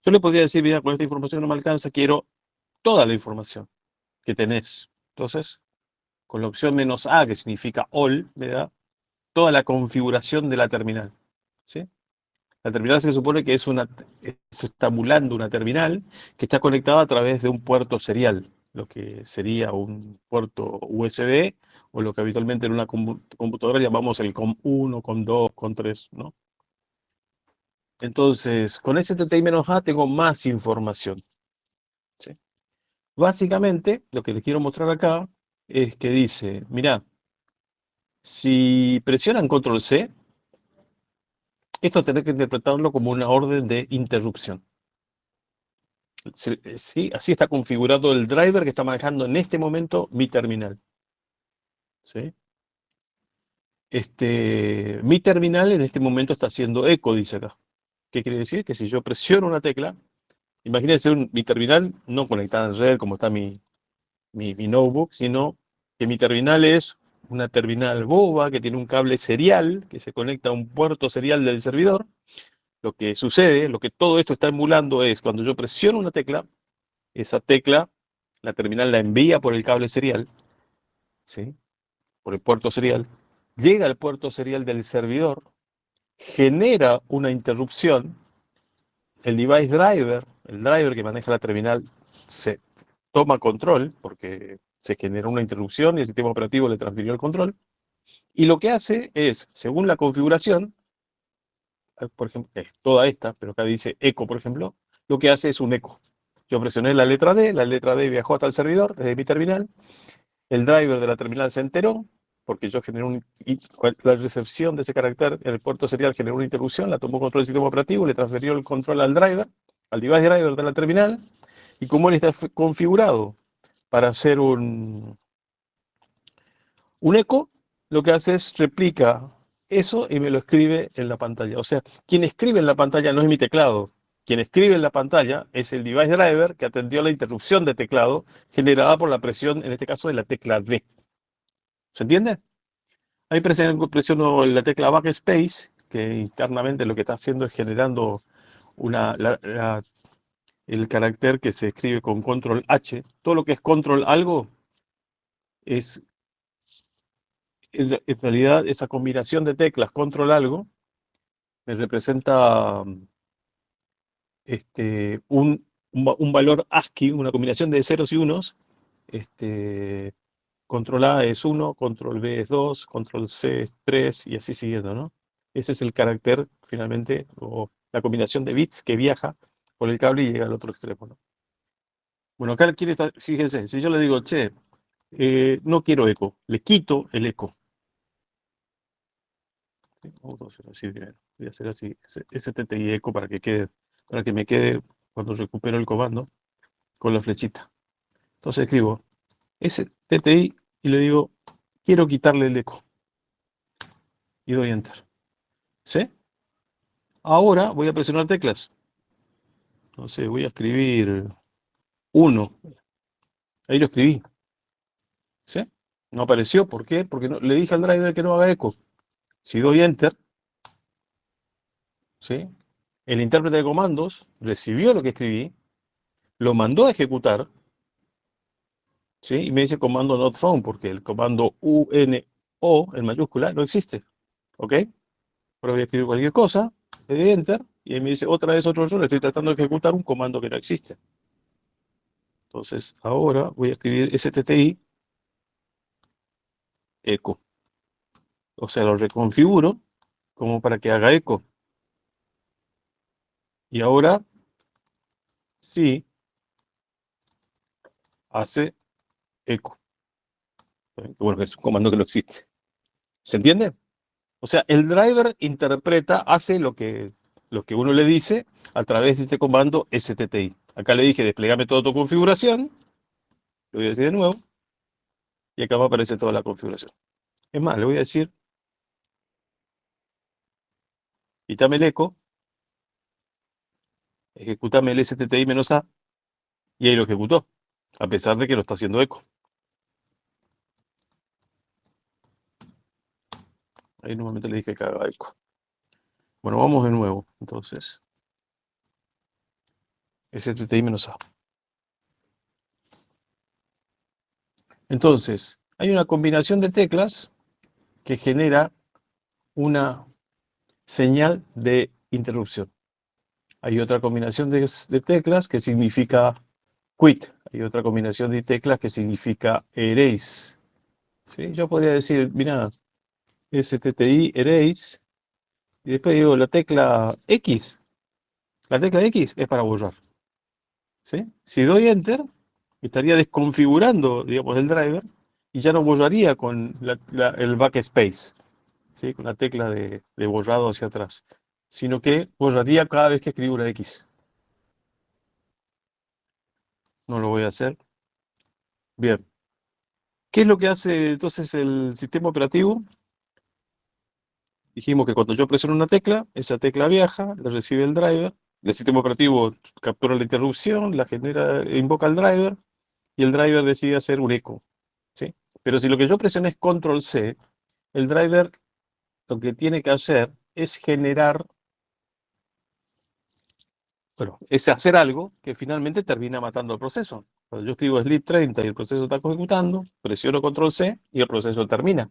Yo le podría decir, mira, con esta información no me alcanza, quiero toda la información que tenés. Entonces, con la opción "-a", que significa all, me da toda la configuración de la terminal. ¿Sí? La terminal se supone que esto está emulando una terminal que está conectada a través de un puerto serial, lo que sería un puerto USB o lo que habitualmente en una computadora llamamos el COM1, COM2, COM3, ¿no? Entonces, con STTI-A tengo más información. ¿Sí? Básicamente, lo que les quiero mostrar acá es que dice, mirá, si presionan control C, esto tenés que interpretarlo como una orden de interrupción. ¿Sí? Así está configurado el driver que está manejando en este momento mi terminal. ¿Sí? Mi terminal en este momento está haciendo eco, dice acá. ¿Qué quiere decir? Que si yo presiono una tecla, imagínense mi terminal no conectada en red como está mi notebook, sino que mi terminal es una terminal boba que tiene un cable serial que se conecta a un puerto serial del servidor. Lo que sucede, lo que todo esto está emulando es cuando yo presiono una tecla, esa tecla, la terminal la envía por el cable serial, ¿sí? Por el puerto serial, llega al puerto serial del servidor, genera una interrupción, el device driver, el driver que maneja la terminal, se toma control porque se generó una interrupción y el sistema operativo le transfirió el control. Y lo que hace es, según la configuración, por ejemplo, es toda esta, pero acá dice eco, por ejemplo, lo que hace es un eco. Yo presioné la letra D viajó hasta el servidor desde mi terminal, el driver de la terminal se enteró, porque yo generé la recepción de ese carácter en el puerto serial generó una interrupción, la tomó control del sistema operativo, le transfirió el control al driver, al device driver de la terminal, y como él está configurado para hacer un eco, lo que hace es replica eso y me lo escribe en la pantalla. O sea, quien escribe en la pantalla no es mi teclado. Quien escribe en la pantalla es el device driver que atendió la interrupción de teclado generada por la presión, en este caso, de la tecla D. ¿Se entiende? Ahí presiono la tecla backspace, que internamente lo que está haciendo es generando el carácter que se escribe con control H. Todo lo que es control algo es en realidad esa combinación de teclas control algo me representa un valor ASCII, una combinación de ceros y unos. Control A es 1, control B es 2, control C es 3 y así siguiendo, ¿no? Ese es el carácter finalmente, o la combinación de bits que viaja por el cable y llega al otro extremo, ¿no? Bueno, acá fíjense, si yo le digo, che, no quiero eco, le quito el eco. Vamos a hacer así, voy a hacer así, STTI eco para que me quede cuando recupero el comando con la flechita. Entonces escribo STTI y le digo, quiero quitarle el eco. Y doy enter. ¿Sí? Ahora voy a presionar teclas. Entonces voy a escribir 1. Ahí lo escribí. ¿Sí? No apareció. ¿Por qué? Porque le dije al driver que no haga eco. Si doy enter, ¿sí? El intérprete de comandos recibió lo que escribí, lo mandó a ejecutar, ¿sí? Y me dice comando not found, porque el comando UNO en mayúscula no existe. ¿Ok? Ahora voy a escribir cualquier cosa, le doy enter, y ahí me dice otra vez otro error, estoy tratando de ejecutar un comando que no existe. Entonces ahora voy a escribir STTI eco. O sea, lo reconfiguro como para que haga eco. Y ahora sí hace eco. Bueno, es un comando que no existe. ¿Se entiende? O sea, el driver interpreta, hace lo que uno le dice a través de este comando STTI. Acá le dije, desplegame toda tu configuración. Lo voy a decir de nuevo. Y acá me aparece toda la configuración. Es más, le voy a decir, quítame el eco, ejecutame el STTI-A, y ahí lo ejecutó, a pesar de que lo está haciendo eco. Ahí nuevamente le dije que haga eco. Bueno, vamos de nuevo, entonces. STTI-A. Entonces, hay una combinación de teclas que genera una señal de interrupción. Hay otra combinación de teclas que significa quit. Hay otra combinación de teclas que significa erase. ¿Sí? Yo podría decir, mira, STTI erase, y después digo la tecla X. La tecla X es para borrar. ¿Sí? Si doy Enter, estaría desconfigurando, digamos, el driver y ya no borraría con el backspace, ¿sí? Con la tecla de borrado hacia atrás, sino que borraría cada vez que escribo una X. No lo voy a hacer. Bien. ¿Qué es lo que hace entonces el sistema operativo? Dijimos que cuando yo presiono una tecla, esa tecla viaja, la recibe el driver, el sistema operativo captura la interrupción, la genera, invoca al driver y el driver decide hacer un eco, ¿sí? Pero si lo que yo presiono es Control C, el driver lo que tiene que hacer es generar, bueno, es hacer algo que finalmente termina matando el proceso. Cuando yo escribo sleep 30 y el proceso está ejecutando, presiono Control C y el proceso termina.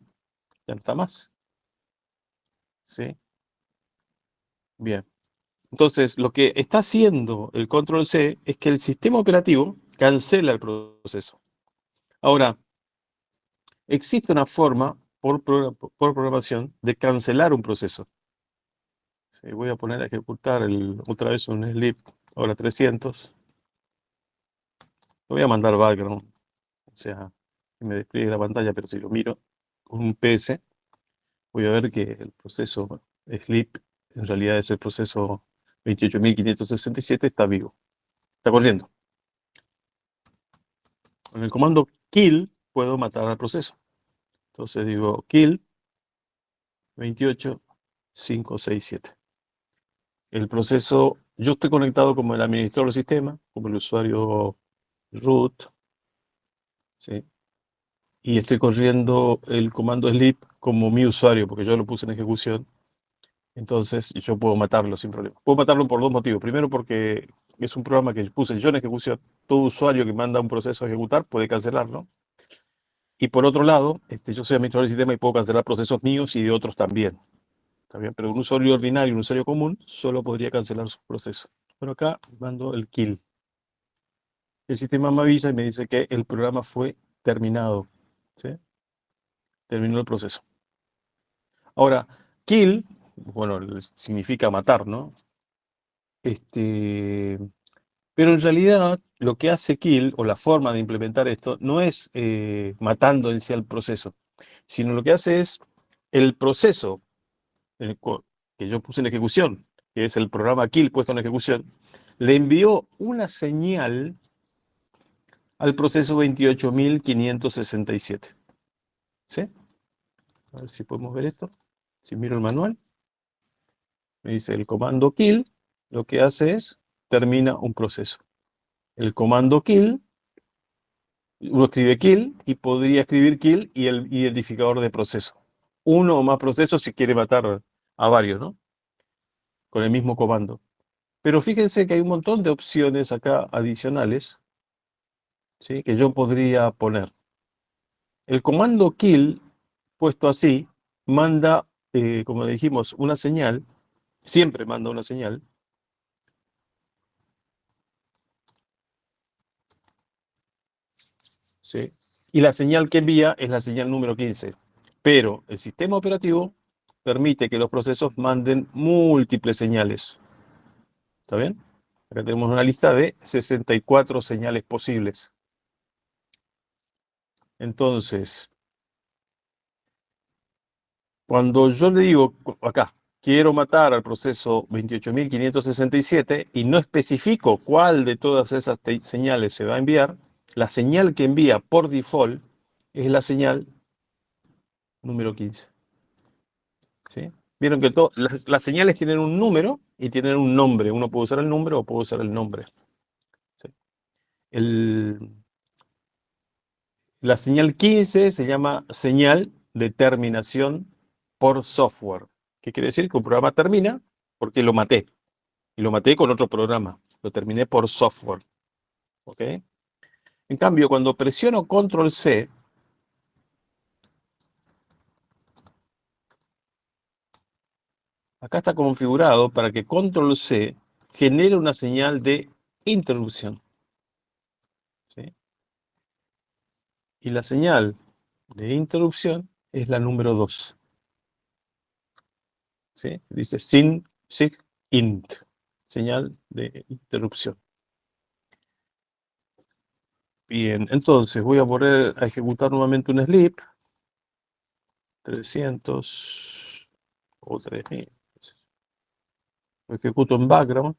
Ya no está más. ¿Sí? Bien. Entonces, lo que está haciendo el Control C es que el sistema operativo cancela el proceso. Ahora, existe una forma por programación de cancelar un proceso. Sí, voy a poner a ejecutar otra vez un sleep, ahora 300. Lo voy a mandar background, o sea, que me despliegue la pantalla, pero si lo miro con un PS, voy a ver que el proceso sleep, en realidad es el proceso 28.567, está vivo, está corriendo. Con el comando kill puedo matar al proceso. Entonces digo kill 28567. El proceso, yo estoy conectado como el administrador del sistema, como el usuario root, ¿sí? Y estoy corriendo el comando sleep como mi usuario, porque yo lo puse en ejecución. Entonces yo puedo matarlo sin problema. Puedo matarlo por dos motivos. Primero, porque es un programa que puse yo en ejecución. Todo usuario que manda un proceso a ejecutar puede cancelarlo. Y por otro lado, yo soy administrador del sistema y puedo cancelar procesos míos y de otros también. ¿Está bien? Pero un usuario ordinario, un usuario común, solo podría cancelar sus procesos. Pero acá mando el kill. El sistema me avisa y me dice que el programa fue terminado. ¿Sí? Terminó el proceso. Ahora, kill, bueno, significa matar, ¿no? Pero en realidad lo que hace kill, o la forma de implementar esto, no es matando en sí al proceso, sino lo que hace es el proceso que yo puse en ejecución, que es el programa kill puesto en ejecución, le envió una señal al proceso 28.567. ¿Sí? A ver si podemos ver esto. Si miro el manual, me dice el comando kill, lo que hace es termina un proceso. El comando kill, uno escribe kill y podría escribir kill y el identificador de proceso. Uno o más procesos si quiere matar a varios, ¿no? Con el mismo comando. Pero fíjense que hay un montón de opciones acá adicionales, ¿sí? Que yo podría poner. El comando kill, puesto así, manda, como dijimos, una señal, siempre manda una señal, ¿sí? Y la señal que envía es la señal número 15. Pero el sistema operativo permite que los procesos manden múltiples señales. ¿Está bien? Acá tenemos una lista de 64 señales posibles. Entonces, cuando yo le digo acá, quiero matar al proceso 28.567 y no especifico cuál de todas esas señales se va a enviar, la señal que envía por default es la señal número 15. ¿Sí? Vieron que las señales tienen un número y tienen un nombre. Uno puede usar el número o puede usar el nombre. ¿Sí? La señal 15 se llama señal de terminación por software. ¿Qué quiere decir? Que un programa termina porque lo maté. Y lo maté con otro programa. Lo terminé por software. ¿Ok? En cambio, cuando presiono Control C, acá está configurado para que Control C genere una señal de interrupción. ¿Sí? Y la señal de interrupción es la número 2. ¿Sí? Dice sig int, señal de interrupción. Bien, entonces voy a poner a ejecutar nuevamente un sleep. 300 o 3000. Lo ejecuto en background.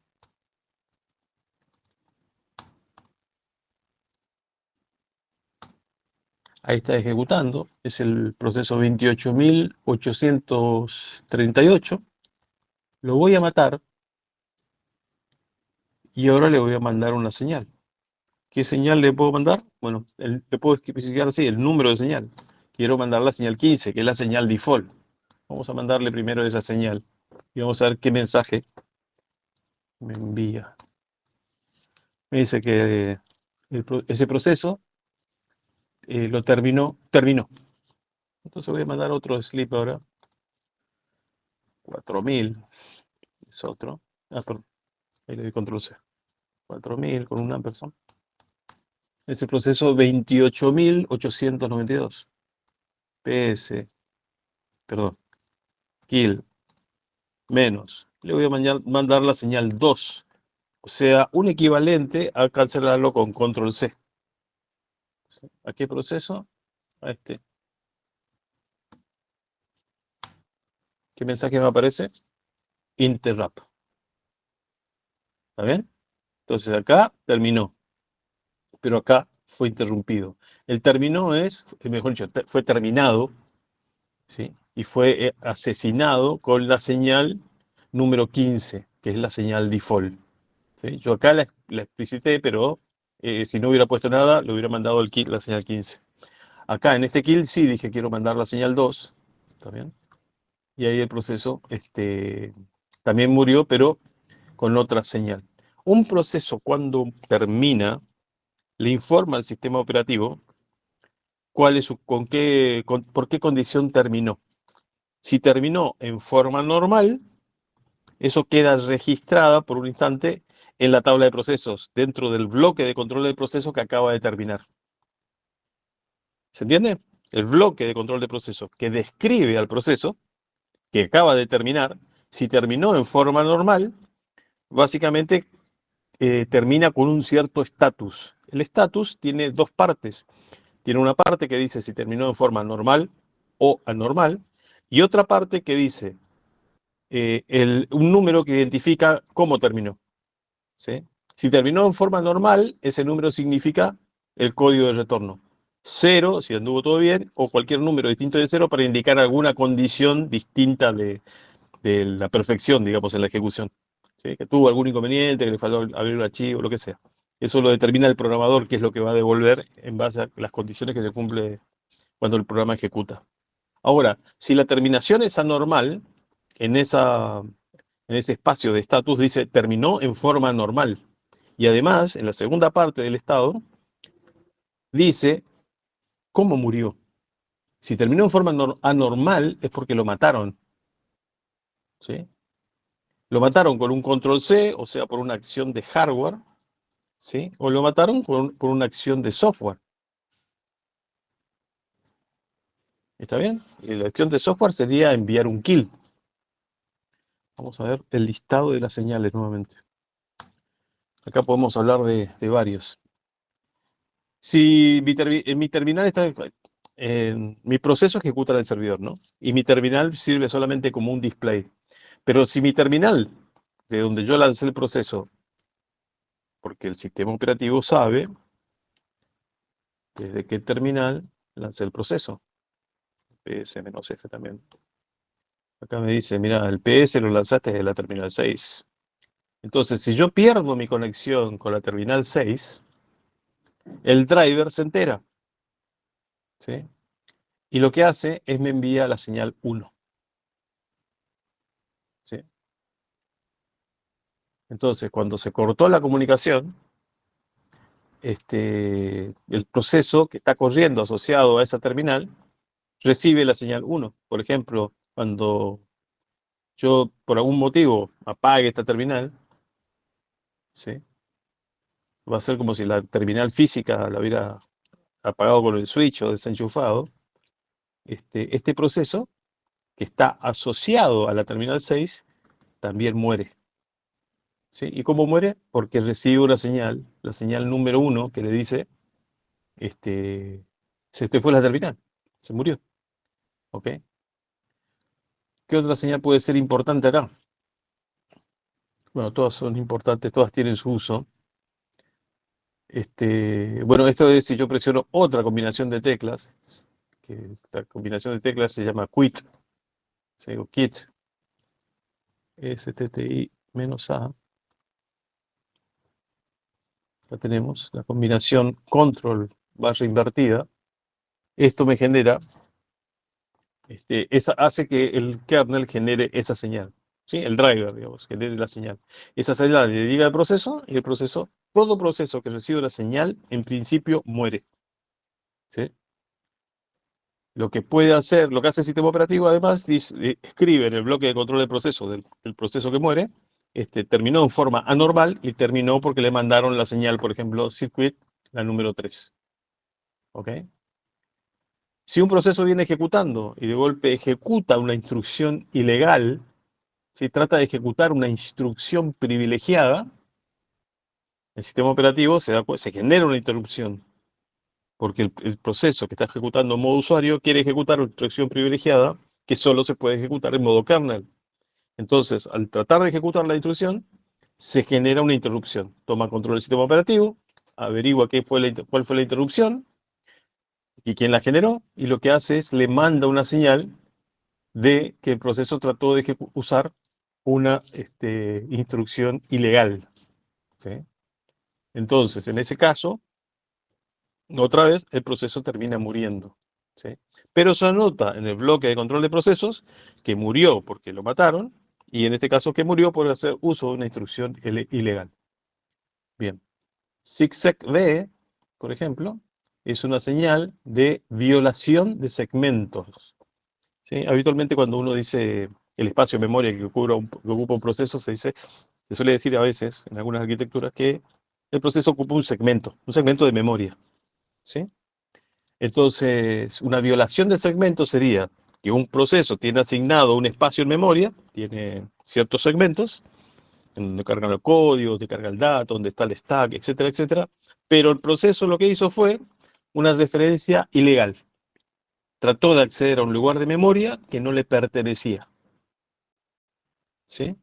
Ahí está ejecutando. Es el proceso 28.838. Lo voy a matar y ahora le voy a mandar una señal. ¿Qué señal le puedo mandar? Bueno, le puedo especificar así, el número de señal. Quiero mandar la señal 15, que es la señal default. Vamos a mandarle primero esa señal y vamos a ver qué mensaje me envía. Me dice que ese proceso lo terminó. Entonces voy a mandar otro sleep ahora. 4000 es otro. Perdón, ahí le doy control C. 4000 con una persona. Ese proceso 28.892. PS, perdón, kill, menos. Le voy a mandar la señal 2. O sea, un equivalente a cancelarlo con control C. ¿A qué proceso? A este. ¿Qué mensaje me aparece? Interrupt. ¿Está bien? Entonces acá terminó, pero acá fue interrumpido. El terminó es, mejor dicho, fue terminado, ¿sí? Y fue asesinado con la señal número 15, que es la señal default. ¿Sí? Yo acá la explicité, pero si no hubiera puesto nada, le hubiera mandado el kill, la señal 15. Acá en este kill sí dije quiero mandar la señal 2, ¿está bien? Y ahí el proceso también murió, pero con otra señal. Un proceso cuando termina, le informa al sistema operativo cuál es por qué condición terminó. Si terminó en forma normal, eso queda registrada por un instante en la tabla de procesos, dentro del bloque de control del proceso que acaba de terminar. ¿Se entiende? El bloque de control de proceso que describe al proceso que acaba de terminar, si terminó en forma normal, básicamente termina con un cierto estatus. El estatus tiene dos partes. Tiene una parte que dice si terminó en forma normal o anormal, y otra parte que dice un número que identifica cómo terminó. ¿Sí? Si terminó en forma normal, ese número significa el código de retorno. 0, si anduvo todo bien, o cualquier número distinto de 0 para indicar alguna condición distinta de la perfección, digamos, en la ejecución. ¿Sí? Que tuvo algún inconveniente, que le faltó abrir un archivo, lo que sea. Eso lo determina el programador, que es lo que va a devolver en base a las condiciones que se cumple cuando el programa ejecuta. Ahora, si la terminación es anormal, en ese espacio de estatus dice terminó en forma normal. Y además, en la segunda parte del estado, dice cómo murió. Si terminó en forma anormal es porque lo mataron. ¿Sí? Lo mataron con un control C, o sea, por una acción de hardware, ¿sí? O lo mataron por una acción de software. ¿Está bien? Y la acción de software sería enviar un kill. Vamos a ver el listado de las señales nuevamente. Acá podemos hablar de varios. Si en mi terminal está, mi proceso ejecuta en el servidor, ¿no? Y mi terminal sirve solamente como un display. Pero si mi terminal, de donde yo lancé el proceso, porque el sistema operativo sabe desde qué terminal lancé el proceso. PS-F también. Acá me dice, mira, el PS lo lanzaste desde la terminal 6. Entonces, si yo pierdo mi conexión con la terminal 6, el driver se entera, ¿sí? Y lo que hace es me envía la señal 1. ¿Sí? Entonces, cuando se cortó la comunicación, el proceso que está corriendo asociado a esa terminal recibe la señal 1. Por ejemplo, cuando yo por algún motivo apague esta terminal, ¿sí? Va a ser como si la terminal física la hubiera apagado con el switch o desenchufado. Este proceso que está asociado a la terminal 6 también muere. ¿Sí? ¿Y cómo muere? Porque recibe una señal, la señal número 1, que le dice, se te fue la terminal, se murió. ¿Ok? ¿Qué otra señal puede ser importante acá? Bueno, todas son importantes, todas tienen su uso. Bueno, esto es si yo presiono otra combinación de teclas, que esta combinación de teclas se llama quit, ¿sí? O quit, STTI menos A. Ya tenemos la combinación control barra invertida. Esto me genera, hace que el kernel genere esa señal, ¿sí? El driver, digamos, genere la señal. Esa señal le llega al proceso y el proceso, todo proceso que recibe la señal, en principio muere, ¿sí? Lo que puede hacer, lo que hace el sistema operativo, además, escribe en el bloque de control de proceso del proceso que muere, terminó en forma anormal y terminó porque le mandaron la señal, por ejemplo, circuit, la número 3. ¿Ok? Si un proceso viene ejecutando y de golpe ejecuta una instrucción ilegal, si trata de ejecutar una instrucción privilegiada, el sistema operativo se genera una interrupción, porque el proceso que está ejecutando en modo usuario quiere ejecutar una instrucción privilegiada que solo se puede ejecutar en modo kernel. Entonces, al tratar de ejecutar la instrucción, se genera una interrupción. Toma control del sistema operativo, averigua cuál fue la interrupción y quién la generó, y lo que hace es le manda una señal de que el proceso trató de usar una instrucción ilegal, ¿sí? Entonces, en ese caso, otra vez el proceso termina muriendo, ¿sí? Pero se anota en el bloque de control de procesos que murió porque lo mataron, y en este caso que murió por hacer uso de una instrucción ilegal. Bien. ZigZag-V, por ejemplo, es una señal de violación de segmentos, ¿sí? Habitualmente cuando uno dice el espacio de memoria que ocupa un proceso, se suele decir a veces en algunas arquitecturas que el proceso ocupa un segmento de memoria, ¿sí? Entonces, una violación de segmento sería que un proceso tiene asignado un espacio en memoria, tiene ciertos segmentos, en donde cargan el código, donde carga el dato, donde está el stack, etcétera, etcétera, pero el proceso lo que hizo fue una referencia ilegal. Trató de acceder a un lugar de memoria que no le pertenecía, ¿sí?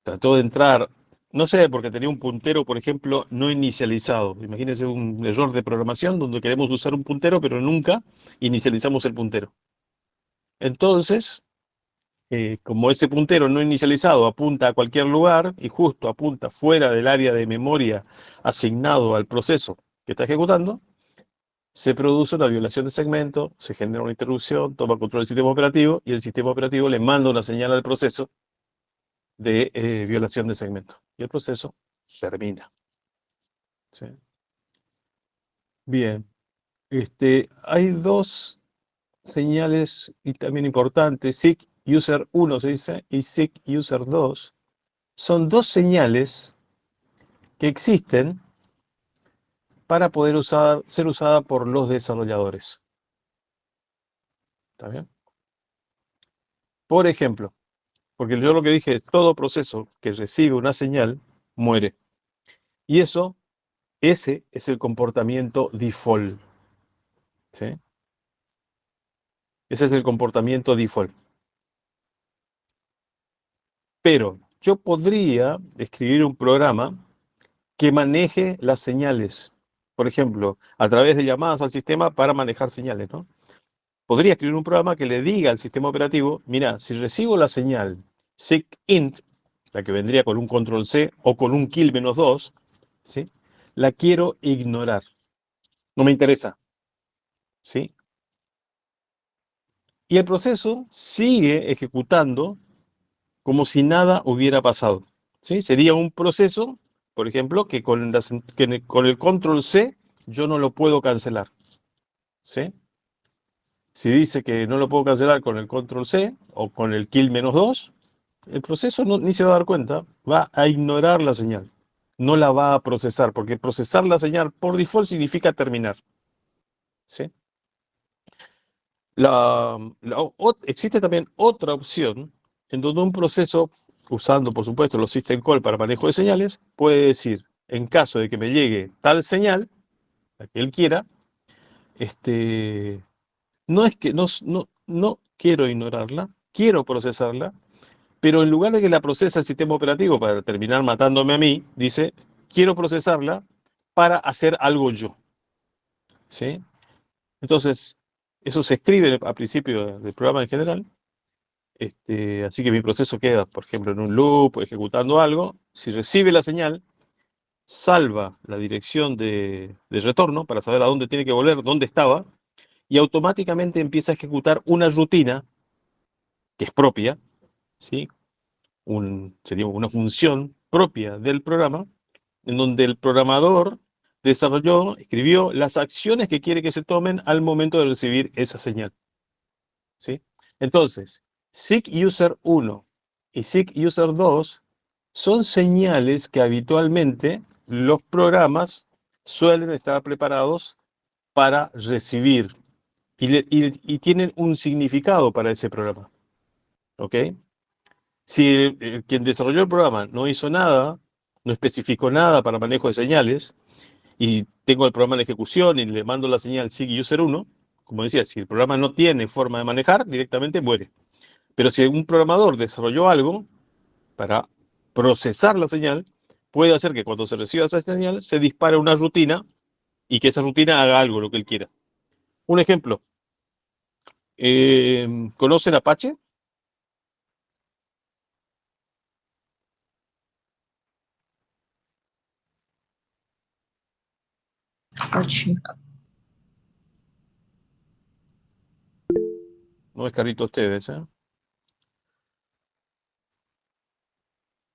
Trató de entrar, no sé, porque tenía un puntero, por ejemplo, no inicializado. Imagínense un error de programación donde queremos usar un puntero, pero nunca inicializamos el puntero. Entonces, como ese puntero no inicializado apunta a cualquier lugar y justo apunta fuera del área de memoria asignado al proceso que está ejecutando, se produce una violación de segmento, se genera una interrupción, toma control del sistema operativo y el sistema operativo le manda una señal al proceso de violación de segmento. Y el proceso termina, ¿sí? Bien, hay dos señales y también importantes, seek user 1 se dice y seek user 2. Son dos señales que existen para poder ser usada por los desarrolladores. ¿Está bien? Por ejemplo, porque yo lo que dije es todo proceso que recibe una señal muere. Y ese es el comportamiento default, ¿sí? Ese es el comportamiento default. Pero yo podría escribir un programa que maneje las señales. Por ejemplo, a través de llamadas al sistema para manejar señales, ¿no? Podría escribir un programa que le diga al sistema operativo, mira, si recibo la señal SIGINT, la que vendría con un control C o con un kill -2, ¿sí? La quiero ignorar. No me interesa, ¿sí? Y el proceso sigue ejecutando como si nada hubiera pasado. ¿sí? Sería un proceso, por ejemplo, que con el control C yo no lo puedo cancelar, ¿sí? Si dice que no lo puedo cancelar con el control C o con el kill -2, el proceso ni se va a dar cuenta, va a ignorar la señal, no la va a procesar, porque procesar la señal por default significa terminar, ¿sí? Existe también otra opción en donde un proceso, usando por supuesto los system call para manejo de señales, puede decir, en caso de que me llegue tal señal, la que él quiera, este, no es que no quiero ignorarla, quiero procesarla, pero en lugar de que la procese el sistema operativo para terminar matándome a mí, dice, quiero procesarla para hacer algo yo, ¿sí? Entonces, eso se escribe al principio del programa en general. Así que mi proceso queda, por ejemplo, en un loop, ejecutando algo. Si recibe la señal, salva la dirección de retorno para saber a dónde tiene que volver, dónde estaba, y automáticamente empieza a ejecutar una rutina que es propia, ¿sí? Sería una función propia del programa, en donde el programador escribió las acciones que quiere que se tomen al momento de recibir esa señal, ¿sí? Entonces, seek user 1 y seek user 2 son señales que habitualmente los programas suelen estar preparados para recibir y tienen un significado para ese programa, ¿ok? Si quien desarrolló el programa no hizo nada, no especificó nada para manejo de señales, y tengo el programa en ejecución y le mando la señal seek user 1, como decía, si el programa no tiene forma de manejar, directamente muere. Pero si un programador desarrolló algo para procesar la señal, puede hacer que cuando se reciba esa señal se dispare una rutina y que esa rutina haga algo, lo que él quiera. Un ejemplo, ¿conocen Apache? Очень. No es carrito ustedes, ¿eh?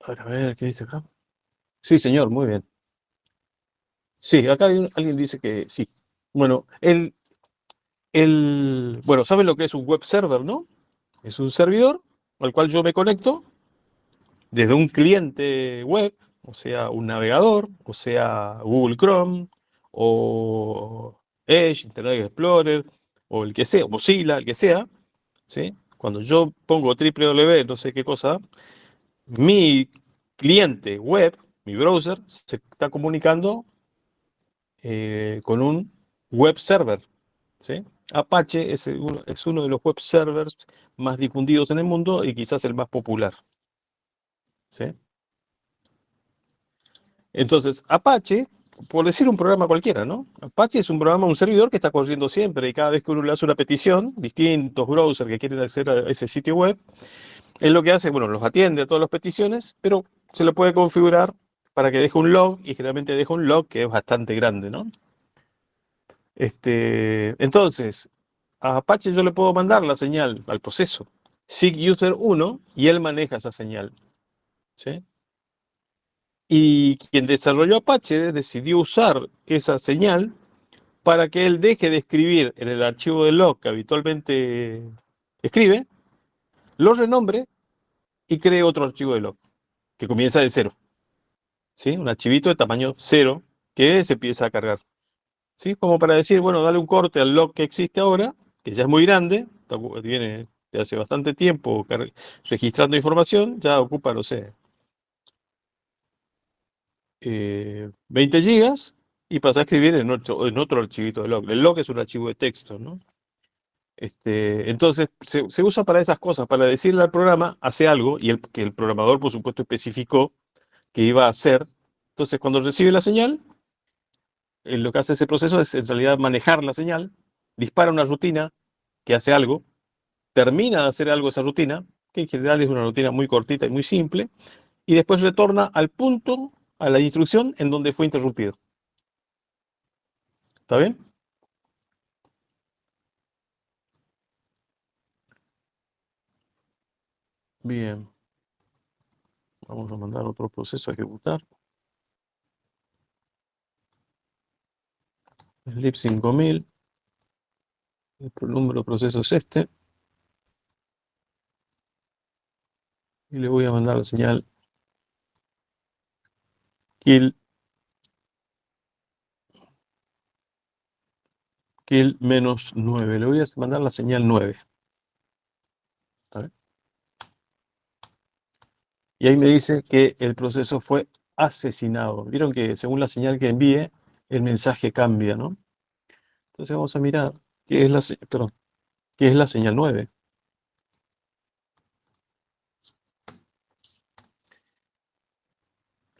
A ver, ¿qué dice acá? Sí, señor, muy bien. Sí, acá alguien dice que sí. Bueno, bueno, ¿saben lo que es un web server, no? Es un servidor al cual yo me conecto desde un cliente web, o sea, un navegador, o sea, Google Chrome, o Edge, Internet Explorer, o el que sea, Mozilla, el que sea, ¿sí? Cuando yo pongo www, no sé qué cosa, mi cliente web, mi browser, se está comunicando con un web server, ¿sí? Apache es uno de los web servers más difundidos en el mundo y quizás el más popular, ¿sí? Entonces, Apache, por decir un programa cualquiera, ¿no? Apache es un programa, un servidor que está corriendo siempre y cada vez que uno le hace una petición, distintos browsers que quieren acceder a ese sitio web, él lo que hace, bueno, los atiende a todas las peticiones, pero se lo puede configurar para que deje un log y generalmente deja un log que es bastante grande, ¿no? Entonces, a Apache yo le puedo mandar la señal al proceso seek user 1 y él maneja esa señal, ¿sí? Y quien desarrolló Apache decidió usar esa señal para que él deje de escribir en el archivo de log que habitualmente escribe, lo renombre y cree otro archivo de log que comienza de cero, ¿sí? Un archivito de tamaño cero que se empieza a cargar, ¿sí? Como para decir, bueno, dale un corte al log que existe ahora, que ya es muy grande, viene de hace bastante tiempo registrando información, ya ocupa, no sé, 20 gigas y pasa a escribir en otro archivito de log. El log es un archivo de texto, ¿no? Entonces se usa para esas cosas, para decirle al programa, hace algo, y que el programador, por supuesto, especificó que iba a hacer. Entonces, cuando recibe la señal, lo que hace ese proceso es en realidad manejar la señal, dispara una rutina que hace algo, termina de hacer algo esa rutina, que en general es una rutina muy cortita y muy simple, y después retorna al punto, a la instrucción en donde fue interrumpido. ¿Está bien? Bien. Vamos a mandar otro proceso a ejecutar. El lib 5000. El número de proceso es este. Y le voy a mandar la señal kill -9. Le voy a mandar la señal 9. A ver. Y ahí me dice que el proceso fue asesinado. Vieron que según la señal que envíe, el mensaje cambia, ¿no? Entonces vamos a mirar qué es qué es la señal 9.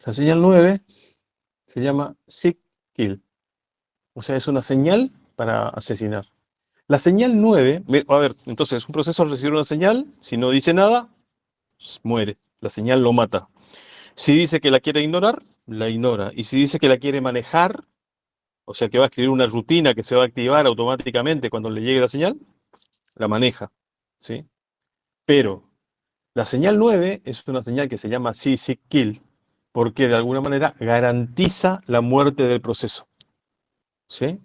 La señal 9 se llama seek kill. O sea, es una señal para asesinar. La señal 9, a ver, entonces un proceso recibe una señal, si no dice nada, muere. La señal lo mata. Si dice que la quiere ignorar, la ignora. Y si dice que la quiere manejar, o sea que va a escribir una rutina que se va a activar automáticamente cuando le llegue la señal, la maneja. ¿Sí? Pero la señal 9 es una señal que se llama seek kill, porque de alguna manera garantiza la muerte del proceso. ¿Sí?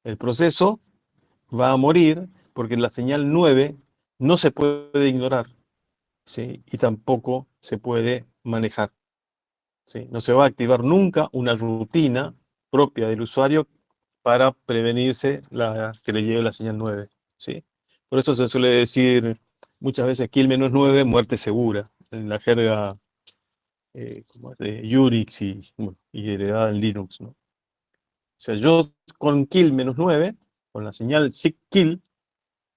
El proceso va a morir porque la señal 9 no se puede ignorar, ¿sí? Y tampoco se puede manejar, ¿sí? No se va a activar nunca una rutina propia del usuario para prevenirse que le llegue la señal 9, ¿sí? Por eso se suele decir muchas veces kill -9, muerte segura, en la jerga como es de Unix bueno, y heredada en Linux, ¿no? O sea, yo con kill -9, con la señal seek kill,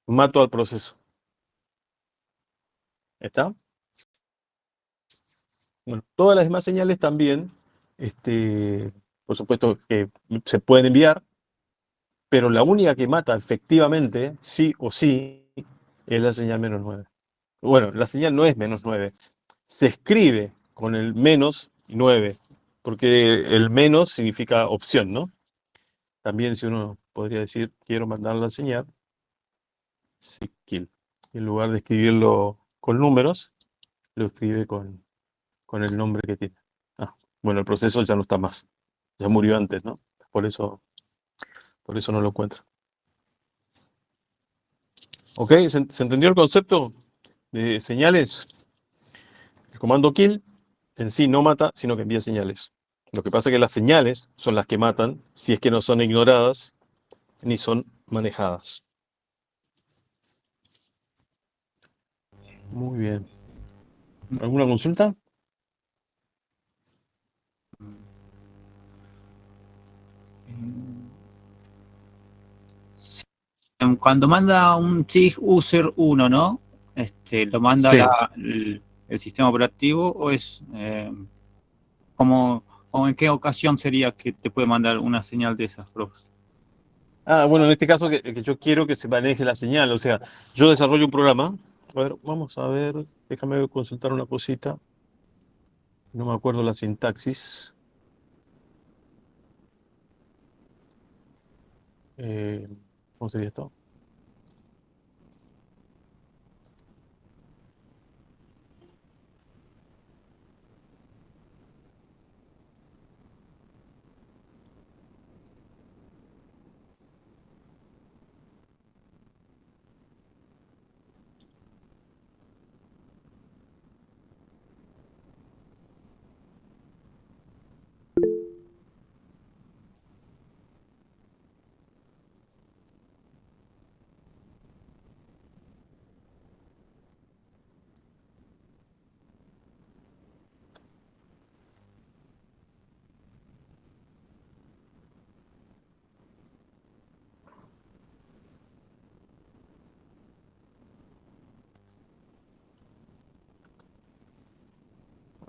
mato al proceso. ¿Está? Bueno, todas las demás señales también, por supuesto que se pueden enviar, pero la única que mata efectivamente, sí o sí, es la señal -9. Bueno, la señal no es -9, se escribe con el -9, porque el menos significa opción, ¿no? También si uno podría decir, quiero mandar la señal, sí, kill. En lugar de escribirlo con números, lo escribe con el nombre que tiene. Ah, bueno, el proceso ya no está más. Ya murió antes, ¿no? Por eso no lo encuentra. ¿Ok? ¿Se entendió el concepto de señales? El comando kill en sí no mata, sino que envía señales. Lo que pasa es que las señales son las que matan si es que no son ignoradas ni son manejadas. Muy bien. ¿Alguna consulta? Cuando manda un SIG user 1, ¿no? ¿Lo manda Sí. el sistema operativo o es como en qué ocasión sería que te puede mandar una señal de esas, profe? Bueno, en este caso que yo quiero que se maneje la señal, o sea, yo desarrollo un programa. A ver, vamos a ver, déjame consultar una cosita. No me acuerdo la sintaxis. Eh, ¿Cómo sería esto?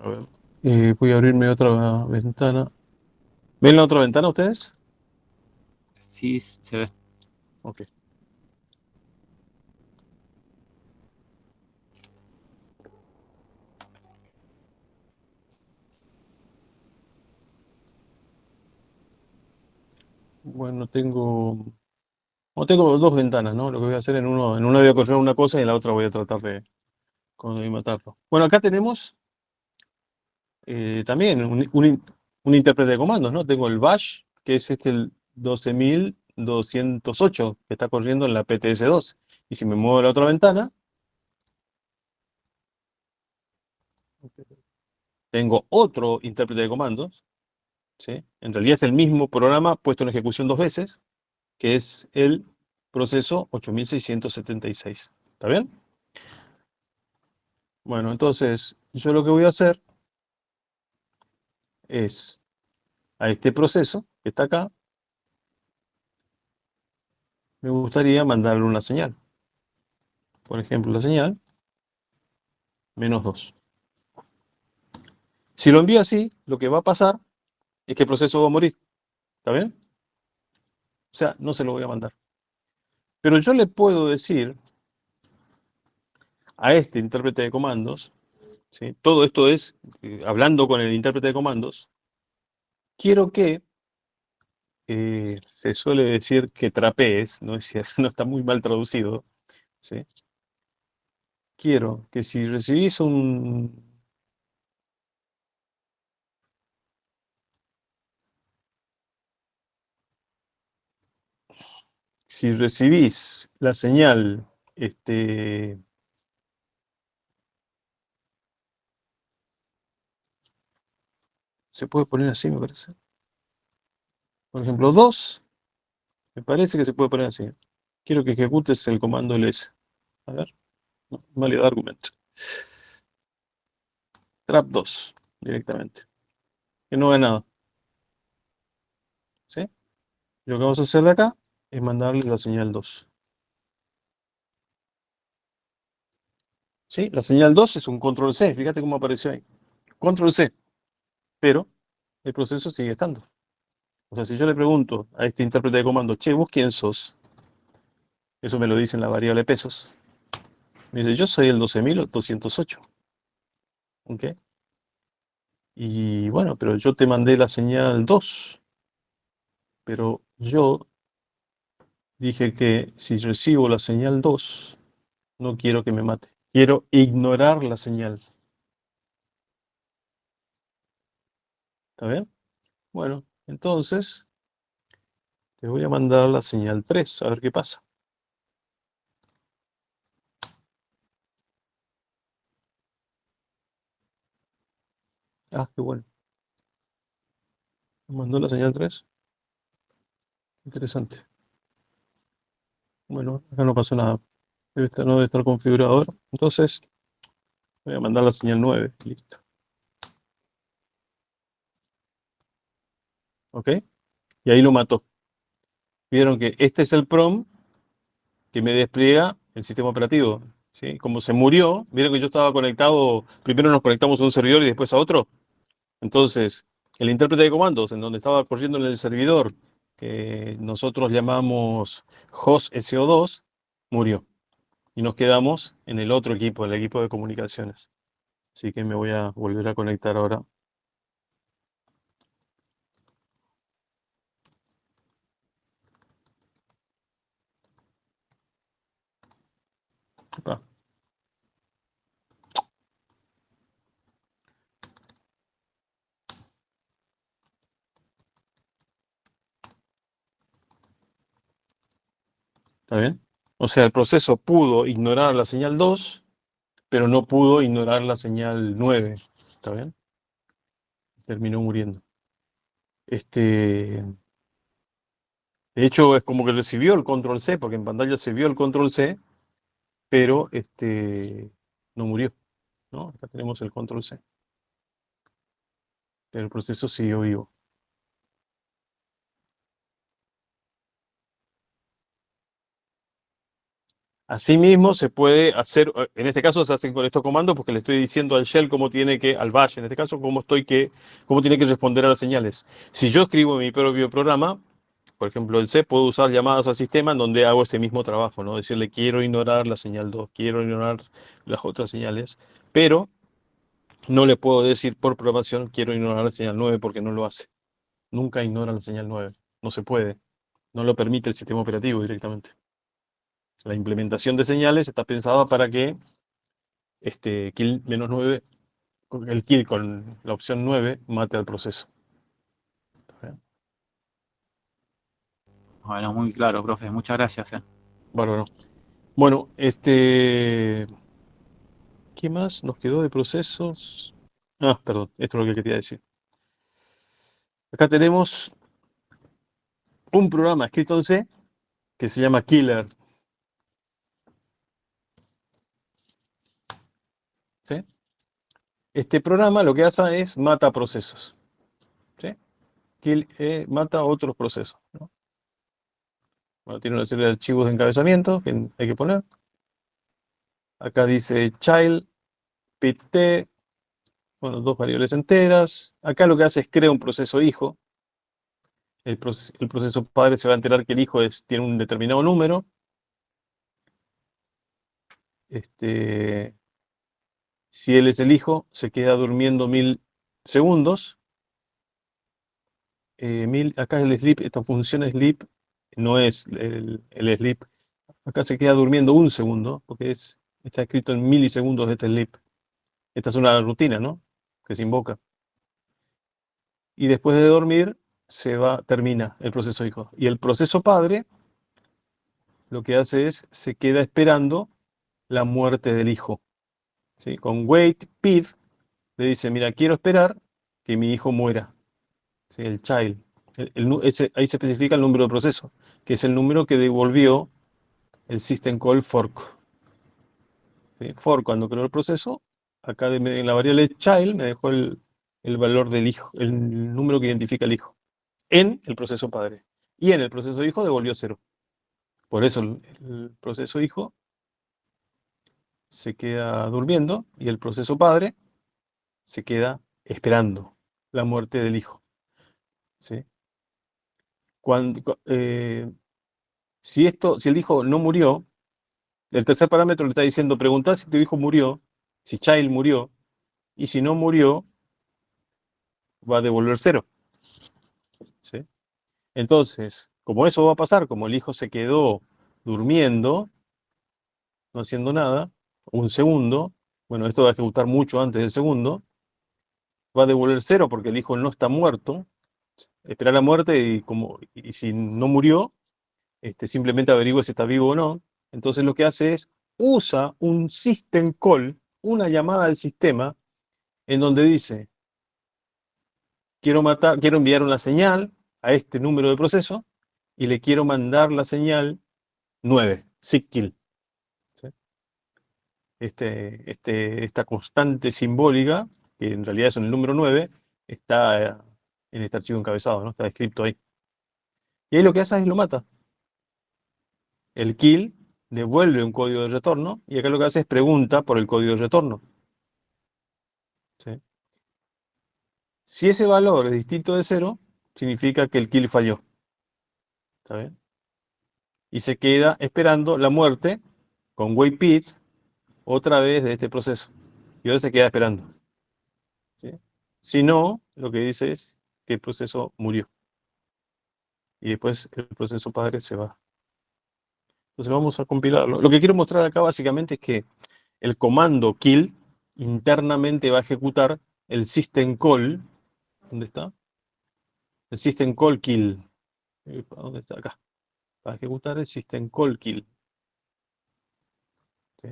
A ver. Voy a abrirme otra ventana. ¿Ven la otra ventana ustedes? Sí, se ve. Ok. Bueno, tengo dos ventanas, ¿no? Lo que voy a hacer en una voy a correr una cosa y en la otra voy a tratar de matarlo. Bueno, acá tenemos también un intérprete de comandos, ¿no? Tengo el bash, que es el 12.208, que está corriendo en la PTS-2. Y si me muevo a la otra ventana, tengo otro intérprete de comandos, ¿sí? En realidad es el mismo programa puesto en ejecución dos veces, que es el proceso 8676. ¿Está bien? Bueno, entonces yo lo que voy a hacer es a este proceso que está acá, me gustaría mandarle una señal. Por ejemplo, la señal -2. Si lo envío así, lo que va a pasar es que el proceso va a morir. ¿Está bien? O sea, no se lo voy a mandar. Pero yo le puedo decir a este intérprete de comandos, ¿sí? Todo esto es hablando con el intérprete de comandos, quiero que, se suele decir que trapees, no es cierto, no está muy mal traducido, ¿sí? Quiero que si recibís si recibís la señal, se puede poner así, me parece. Por ejemplo, 2, me parece que se puede poner así. Quiero que ejecutes el comando ls. A ver, no, valid argument. Trap 2, directamente. Que no haga nada. ¿Sí? Lo que vamos a hacer de acá es mandarle la señal 2. ¿Sí? La señal 2 es un control C. Fíjate cómo apareció ahí. Control C. Pero el proceso sigue estando. O sea, si yo le pregunto a este intérprete de comando, che, ¿vos quién sos? Eso me lo dice en la variable pesos. Me dice, yo soy el 12.208. ¿Ok? Y bueno, pero yo te mandé la señal 2. Pero yo dije que si recibo la señal 2, no quiero que me mate. Quiero ignorar la señal. ¿Está bien? Bueno, entonces te voy a mandar la señal 3, a ver qué pasa. Ah, qué bueno. Me mandó la señal 3. Interesante. Bueno, acá no pasó nada. No debe estar configurado ahora. Entonces, voy a mandar la señal 9. Listo. ¿Ok? Y ahí lo mató. Vieron que este es el PROM que me despliega el sistema operativo. ¿Sí? Como se murió, vieron que yo estaba conectado, primero nos conectamos a un servidor y después a otro. Entonces, el intérprete de comandos, en donde estaba corriendo en el servidor, que nosotros llamamos host SO2, murió. Y nos quedamos en el otro equipo, el equipo de comunicaciones. Así que me voy a volver a conectar ahora. Acá. ¿Está bien? O sea, el proceso pudo ignorar la señal 2, pero no pudo ignorar la señal 9. ¿Está bien? Terminó muriendo. De hecho, es como que recibió el control C, porque en pantalla se vio el control C, pero no murió. ¿No? Acá tenemos el control C. Pero el proceso siguió vivo. Asimismo, se puede hacer, en este caso se hacen con estos comandos porque le estoy diciendo al shell cómo tiene que, al bash, en este caso, cómo tiene que responder a las señales. Si yo escribo mi propio programa, por ejemplo, el C, puedo usar llamadas al sistema en donde hago ese mismo trabajo, ¿no? Decirle, quiero ignorar la señal 2, quiero ignorar las otras señales, pero no le puedo decir por programación, quiero ignorar la señal 9 porque no lo hace. Nunca ignora la señal 9. No se puede. No lo permite el sistema operativo directamente. La implementación de señales está pensada para que kill -9 el kill con la opción 9 mate al proceso. ¿Está bien? Bueno, muy claro, profe. Muchas gracias. Bárbaro. Bueno, ¿qué más nos quedó de procesos? Ah, perdón, esto es lo que quería decir. Acá tenemos un programa escrito en C que se llama Killer. ¿Sí? Este programa lo que hace es mata procesos. ¿Sí? Mata otros procesos, ¿no? Bueno, tiene una serie de archivos de encabezamiento que hay que poner. Acá dice child, pit, bueno, dos variables enteras. Acá lo que hace es crear un proceso hijo. El proceso padre se va a enterar que el hijo tiene un determinado número. Si él es el hijo, se queda durmiendo 1000 segundos. Acá el sleep, esta función sleep no es el sleep. Acá se queda durmiendo un segundo, porque está escrito en milisegundos este sleep. Esta es una rutina, ¿no? Que se invoca. Y después de dormir, termina el proceso hijo. Y el proceso padre lo que hace es, se queda esperando la muerte del hijo. ¿Sí? Con wait, pid, le dice, mira, quiero esperar que mi hijo muera. ¿Sí? El child. Ahí se especifica el número de proceso, que es el número que devolvió el system call fork. ¿Sí? Fork, cuando creó el proceso, acá en la variable child me dejó el valor del hijo, el número que identifica el hijo, en el proceso padre. Y en el proceso hijo devolvió 0. Por eso el proceso hijo se queda durmiendo y el proceso padre se queda esperando la muerte del hijo. ¿Sí? Si el hijo no murió, el tercer parámetro le está diciendo, preguntá si tu hijo murió, si child murió, y si no murió, va a devolver 0. ¿Sí? Entonces, como eso va a pasar, como el hijo se quedó durmiendo, no haciendo nada, un segundo, bueno, esto va a ejecutar mucho antes del segundo, va a devolver 0 porque el hijo no está muerto, espera la muerte y si no murió, simplemente averigua si está vivo o no. Entonces lo que hace es, usa un system call, una llamada al sistema, en donde dice, quiero enviar una señal a este número de proceso y le quiero mandar la señal 9, seek kill. ¿Sí? Esta constante simbólica, que en realidad es el número 9, está en este archivo encabezado, ¿no? Está descrito ahí. Y ahí lo que hace es lo mata. El kill devuelve un código de retorno y acá lo que hace es pregunta por el código de retorno. ¿Sí? Si ese valor es distinto de 0, significa que el kill falló. ¿Está bien? Y se queda esperando la muerte con wait otra vez de este proceso. Y ahora se queda esperando. ¿Sí? Si no, lo que dice es que el proceso murió. Y después el proceso padre se va. Entonces vamos a compilarlo. Lo que quiero mostrar acá básicamente es que el comando kill internamente va a ejecutar el system call. ¿Dónde está? El system call kill. ¿Dónde está? Acá. Va a ejecutar el system call kill. ¿Sí?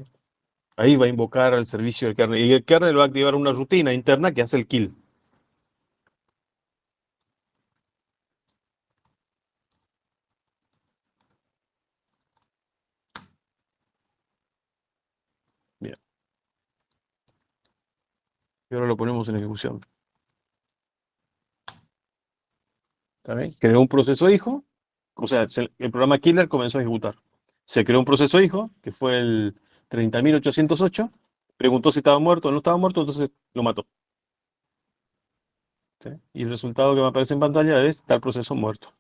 Ahí va a invocar al servicio del kernel. Y el kernel va a activar una rutina interna que hace el kill. Bien. Y ahora lo ponemos en ejecución. ¿Está bien? Creó un proceso hijo. O sea, el programa killer comenzó a ejecutar. Se creó un proceso hijo, que fue el 30.808. Preguntó si estaba muerto o no estaba muerto, entonces lo mató. ¿Sí? Y el resultado que me aparece en pantalla es tal proceso muerto.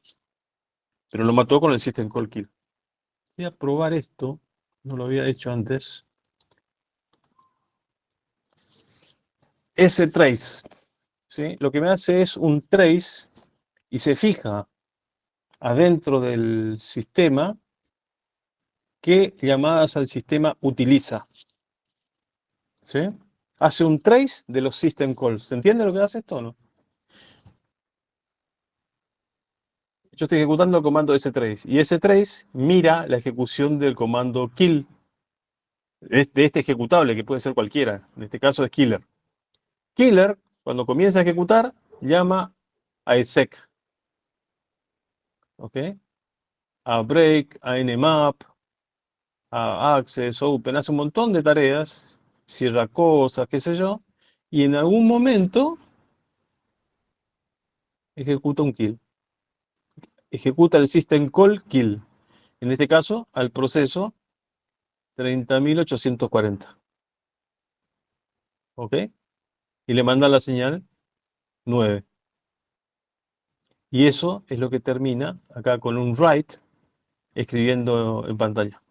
Pero lo mató con el system call kill. Voy a probar esto. No lo había hecho antes. Trace. ¿Sí? Lo que me hace es un trace y se fija adentro del sistema qué llamadas al sistema utiliza. ¿Sí? hace un trace de los system calls. ¿Se entiende lo que hace esto o no? Yo estoy ejecutando el comando strace y strace mira la ejecución del comando kill de este ejecutable, que puede ser cualquiera. En este caso es killer. Killer, cuando comienza a ejecutar, llama a exec, ¿ok? A break, a nmap, a access, open, hace un montón de tareas, cierra cosas, qué sé yo, y en algún momento ejecuta un kill. Ejecuta el system call kill. En este caso, al proceso 30.840. ¿Ok? Y le manda la señal 9. Y eso es lo que termina acá con un write escribiendo en pantalla.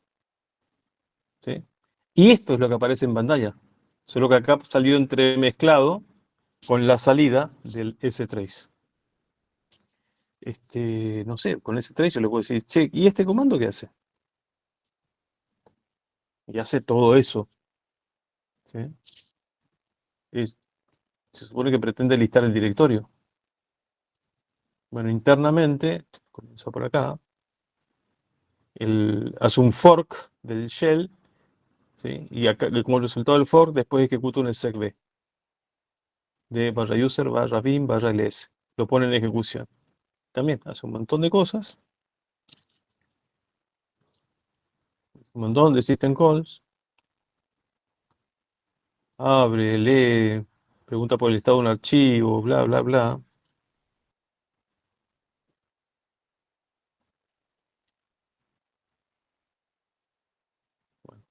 ¿Sí? Y esto es lo que aparece en pantalla. Solo que acá salió entremezclado con la salida del strace. No sé, con strace yo le puedo decir, che, ¿y este comando qué hace? Y hace todo eso. ¿Sí? Es- Se supone que pretende listar el directorio. Bueno, internamente, comienza por acá, hace un fork del shell, ¿sí? Y acá, como resultado del fork, después ejecuta un execb de barra user, barra bin, barra ls. Lo pone en ejecución. También hace un montón de cosas, un montón de system calls. Abre, lee, pregunta por el estado de un archivo, bla, bla, bla. Bueno,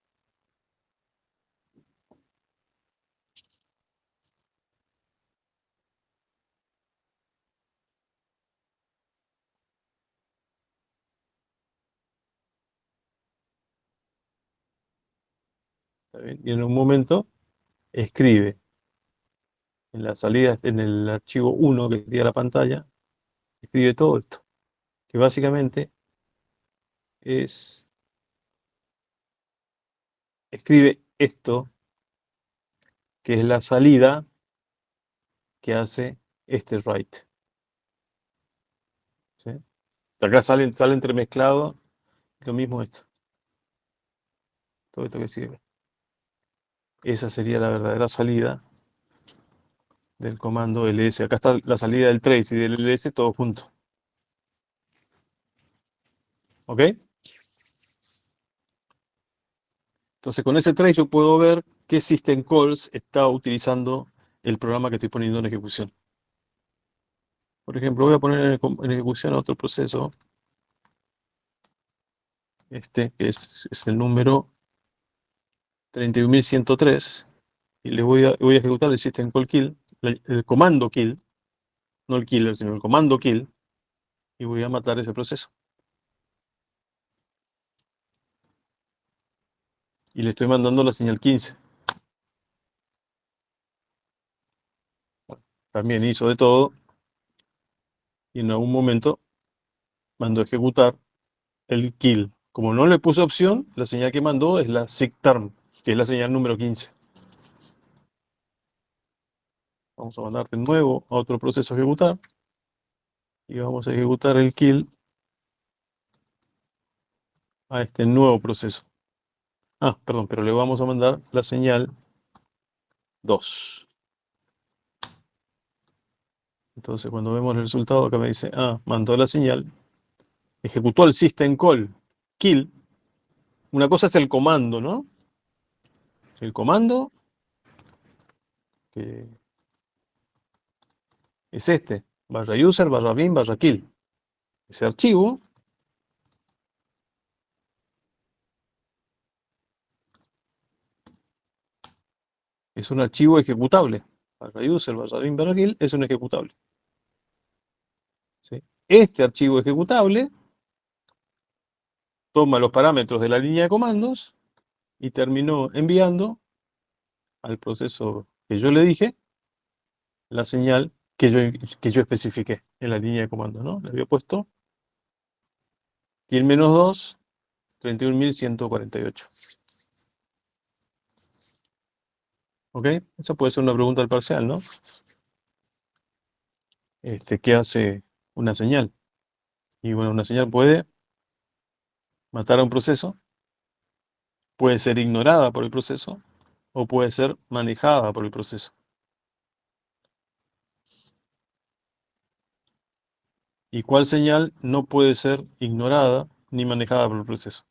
está bien. Y en un momento escribe en la salida, en el archivo 1 que quería la pantalla, escribe todo esto, que básicamente es, escribe esto, que es la salida que hace este write. ¿Sí? Acá sale entremezclado lo mismo esto, todo esto que sirve. Esa sería la verdadera salida del comando ls. Acá está la salida del trace y del ls todo junto. ¿Ok? Entonces con ese trace yo puedo ver qué system calls está utilizando el programa que estoy poniendo en ejecución. Por ejemplo, voy a poner en ejecución otro proceso, que es el número 31.103, y le voy a ejecutar el system call kill, el comando kill, no el killer, sino el comando kill, y voy a matar ese proceso. Y le estoy mandando la señal 15. Bueno, también hizo de todo, y en algún momento mandó a ejecutar el kill. Como no le puse opción, la señal que mandó es la sigterm, que es la señal número 15. Vamos a mandar de nuevo a otro proceso a ejecutar. Y vamos a ejecutar el kill a este nuevo proceso. Ah, perdón, pero le vamos a mandar la señal 2. Entonces, cuando vemos el resultado, acá me dice, mandó la señal, ejecutó el system call kill. Una cosa es el comando, ¿no? El comando, que es este, barra user, barra bin, barra kill. Ese archivo es un archivo ejecutable. Barra user, barra bin, barra kill es un ejecutable. ¿Sí? Este archivo ejecutable toma los parámetros de la línea de comandos y terminó enviando al proceso que yo le dije la señal que yo especifiqué en la línea de comando, ¿no? Le había puesto kill -2, 31.148. ¿Ok? Esa puede ser una pregunta del parcial, ¿no? ¿Qué hace una señal? Y bueno, una señal puede matar a un proceso, puede ser ignorada por el proceso o puede ser manejada por el proceso. ¿Y cuál señal no puede ser ignorada ni manejada por el proceso?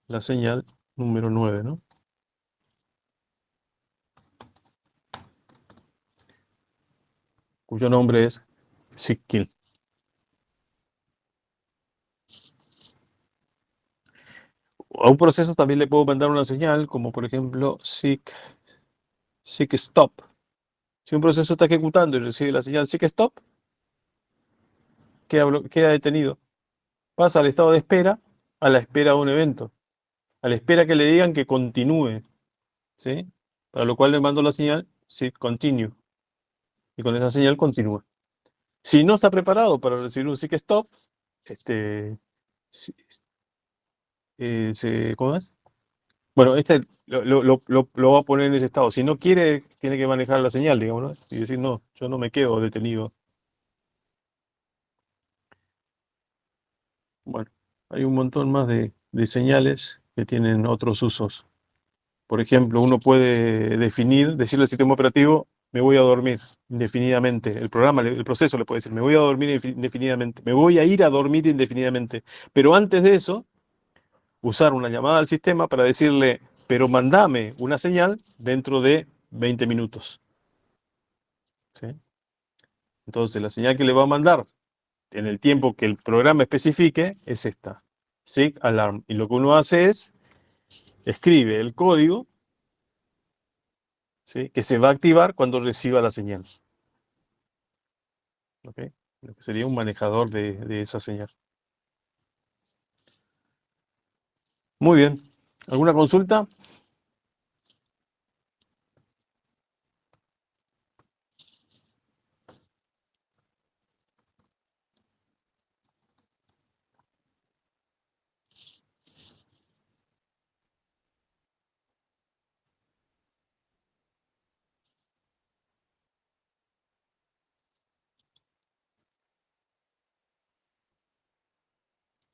La señal número 9, ¿no? Cuyo nombre es seek-kill. A un proceso también le puedo mandar una señal, como por ejemplo seek-stop. Si un proceso está ejecutando y recibe la señal seek-stop, queda detenido. Pasa al estado de espera, a la espera de un evento, a la espera que le digan que continúe, ¿sí? Para lo cual le mando la señal seek continue. Y con esa señal continúa. Si no está preparado para recibir un seek-stop, si- ¿cómo es? Bueno, lo va a poner en ese estado. Si no quiere, tiene que manejar la señal, digamos, ¿no? Y decir, no, yo no me quedo detenido. Bueno, hay un montón más de señales que tienen otros usos. Por ejemplo, uno puede decirle al sistema operativo, me voy a dormir indefinidamente. El programa, el proceso le puede decir, me voy a dormir indefinidamente. Me voy a ir a dormir indefinidamente. Pero antes de eso, usar una llamada al sistema para decirle, pero mandame una señal dentro de 20 minutos. ¿Sí? Entonces, la señal que le va a mandar en el tiempo que el programa especifique es esta, SIG alarm. Y lo que uno hace es, escribe el código, ¿sí?, que se va a activar cuando reciba la señal. ¿Ok? Lo que sería un manejador de esa señal. Muy bien. ¿Alguna consulta?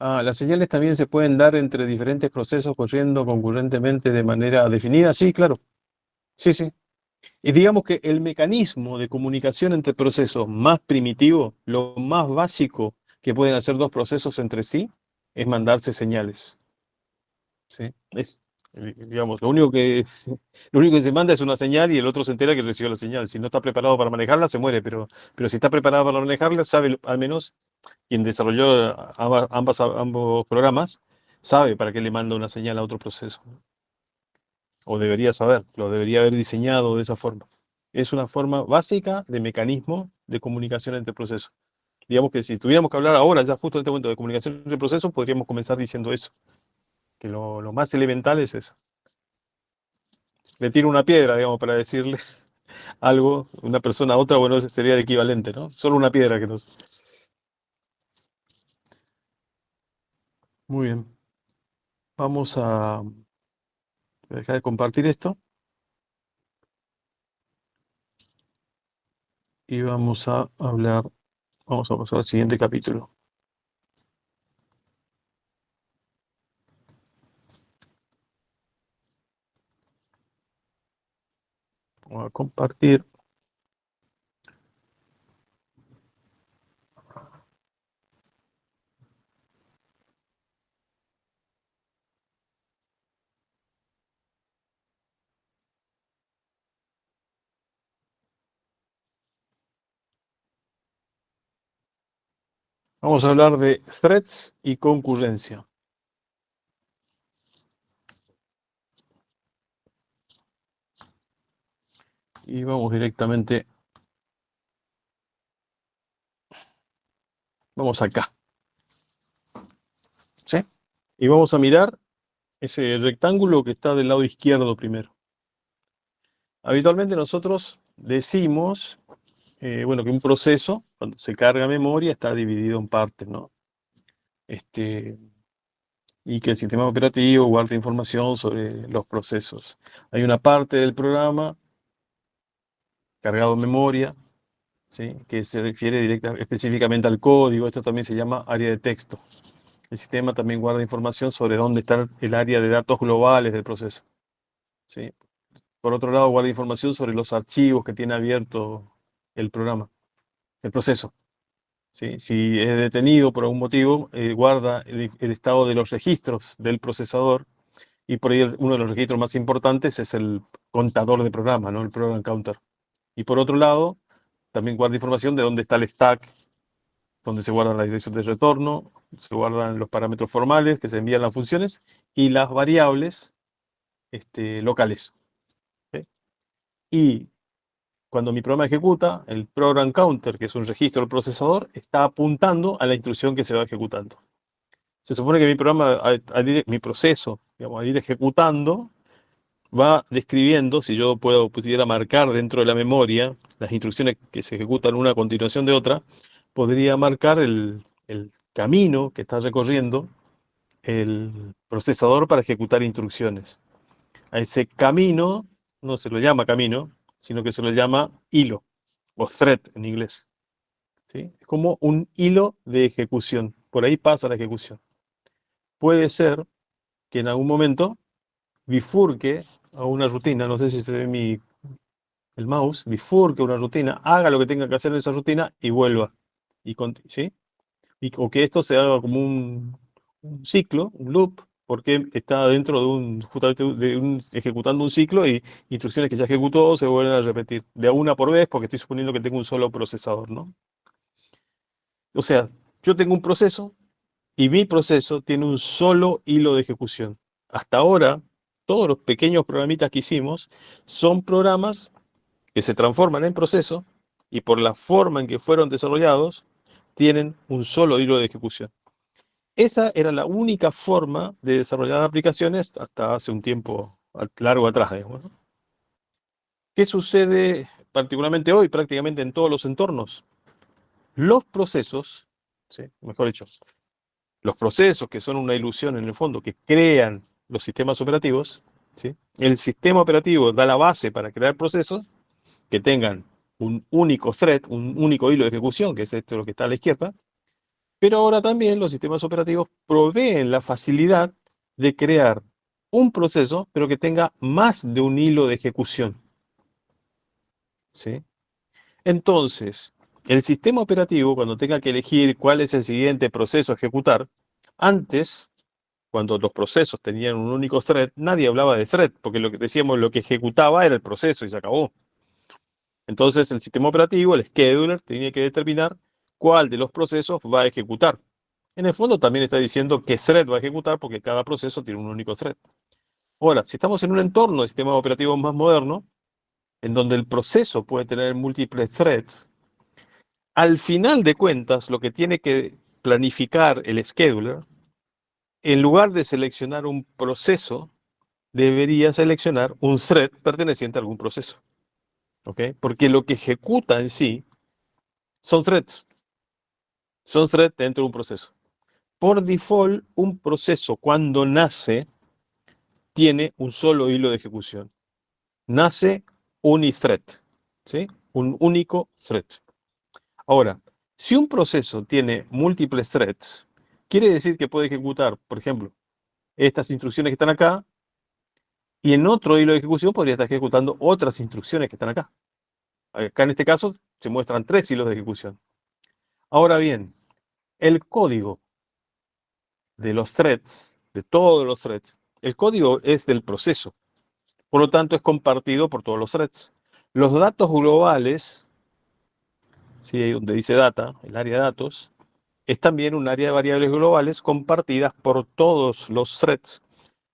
Las señales también se pueden dar entre diferentes procesos corriendo concurrentemente de manera definida. Sí, claro. Sí, sí. Y digamos que el mecanismo de comunicación entre procesos más primitivo, lo más básico que pueden hacer dos procesos entre sí, es mandarse señales. ¿Sí? Digamos, lo único que se manda es una señal y el otro se entera que recibió la señal. Si no está preparado para manejarla, se muere, pero si está preparado para manejarla, sabe, al menos quien desarrolló ambos programas, sabe para qué le manda una señal a otro proceso. O debería saber, lo debería haber diseñado de esa forma. Es una forma básica de mecanismo de comunicación entre procesos. Digamos que si tuviéramos que hablar ahora, ya justo en este momento de comunicación entre procesos, podríamos comenzar diciendo eso, que lo más elemental es eso. Le tiro una piedra, digamos, para decirle algo, una persona a otra, bueno, sería el equivalente, ¿no? Solo una piedra que nos... Muy bien. Vamos a dejar de compartir esto y vamos a pasar al siguiente capítulo. Vamos a compartir. Vamos a hablar de threads y concurrencia. Y vamos directamente, vamos acá, ¿sí? Y vamos a mirar ese rectángulo que está del lado izquierdo primero. Habitualmente nosotros decimos, bueno, que un proceso, cuando se carga memoria, está dividido en partes, ¿no? y que el sistema operativo guarde información sobre los procesos. Hay una parte del programa cargado en memoria, ¿sí?, que se refiere específicamente al código. Esto también se llama área de texto. El sistema también guarda información sobre dónde está el área de datos globales del proceso, ¿sí? Por otro lado, guarda información sobre los archivos que tiene abierto el programa, el proceso, ¿sí? Si es detenido por algún motivo, guarda el estado de los registros del procesador, y por ahí uno de los registros más importantes es el contador de programa, ¿no?, el program counter. Y por otro lado, también guarda información de dónde está el stack, donde se guarda la dirección de retorno, se guardan los parámetros formales que se envían las funciones y las variables locales, ¿sí? Y cuando mi programa ejecuta, el program counter, que es un registro del procesador, está apuntando a la instrucción que se va ejecutando. Se supone que mi programa, mi proceso, digamos, al ir ejecutando, va describiendo, si yo pudiera marcar dentro de la memoria las instrucciones que se ejecutan una a continuación de otra, podría marcar el camino que está recorriendo el procesador para ejecutar instrucciones. A ese camino no se lo llama camino, sino que se lo llama hilo, o thread en inglés, ¿sí? Es como un hilo de ejecución. Por ahí pasa la ejecución. Puede ser que en algún momento bifurque a una rutina, no sé si se ve el mouse, bifurque una rutina, haga lo que tenga que hacer en esa rutina y vuelva. ¿Sí? O que esto se haga como un ciclo, un loop, porque está dentro justamente ejecutando un ciclo, y instrucciones que ya ejecutó se vuelven a repetir de a una por vez, porque estoy suponiendo que tengo un solo procesador, ¿no? O sea, yo tengo un proceso y mi proceso tiene un solo hilo de ejecución. Hasta ahora, todos los pequeños programitas que hicimos son programas que se transforman en proceso y por la forma en que fueron desarrollados tienen un solo hilo de ejecución. Esa era la única forma de desarrollar aplicaciones hasta hace un tiempo largo atrás, digamos, ¿no? ¿Qué sucede particularmente hoy prácticamente en todos los entornos? Los procesos, ¿sí?, mejor dicho, los procesos, que son una ilusión en el fondo, que crean los sistemas operativos, ¿sí? El sistema operativo da la base para crear procesos que tengan un único thread, un único hilo de ejecución, que es esto lo que está a la izquierda. Pero ahora también los sistemas operativos proveen la facilidad de crear un proceso, pero que tenga más de un hilo de ejecución, ¿sí? Entonces, el sistema operativo, cuando tenga que elegir cuál es el siguiente proceso a ejecutar, antes, cuando los procesos tenían un único thread, nadie hablaba de thread, porque lo que decíamos, lo que ejecutaba era el proceso y se acabó. Entonces, el sistema operativo, el scheduler, tenía que determinar cuál de los procesos va a ejecutar. En el fondo también está diciendo qué thread va a ejecutar, porque cada proceso tiene un único thread. Ahora, si estamos en un entorno de sistemas operativos más moderno, en donde el proceso puede tener múltiples threads, al final de cuentas, lo que tiene que planificar el scheduler, en lugar de seleccionar un proceso, debería seleccionar un thread perteneciente a algún proceso, ¿ok? Porque lo que ejecuta en sí son threads. Son threads dentro de un proceso. Por default, un proceso cuando nace tiene un solo hilo de ejecución. Nace unithread, ¿sí? Un único thread. Ahora, si un proceso tiene múltiples threads, quiere decir que puede ejecutar, por ejemplo, estas instrucciones que están acá, y en otro hilo de ejecución podría estar ejecutando otras instrucciones que están acá. Acá en este caso se muestran 3 hilos de ejecución. Ahora bien, el código de los threads, de todos los threads, el código es del proceso. Por lo tanto, es compartido por todos los threads. Los datos globales, ¿sí?, donde dice data, el área de datos, es también un área de variables globales compartidas por todos los threads,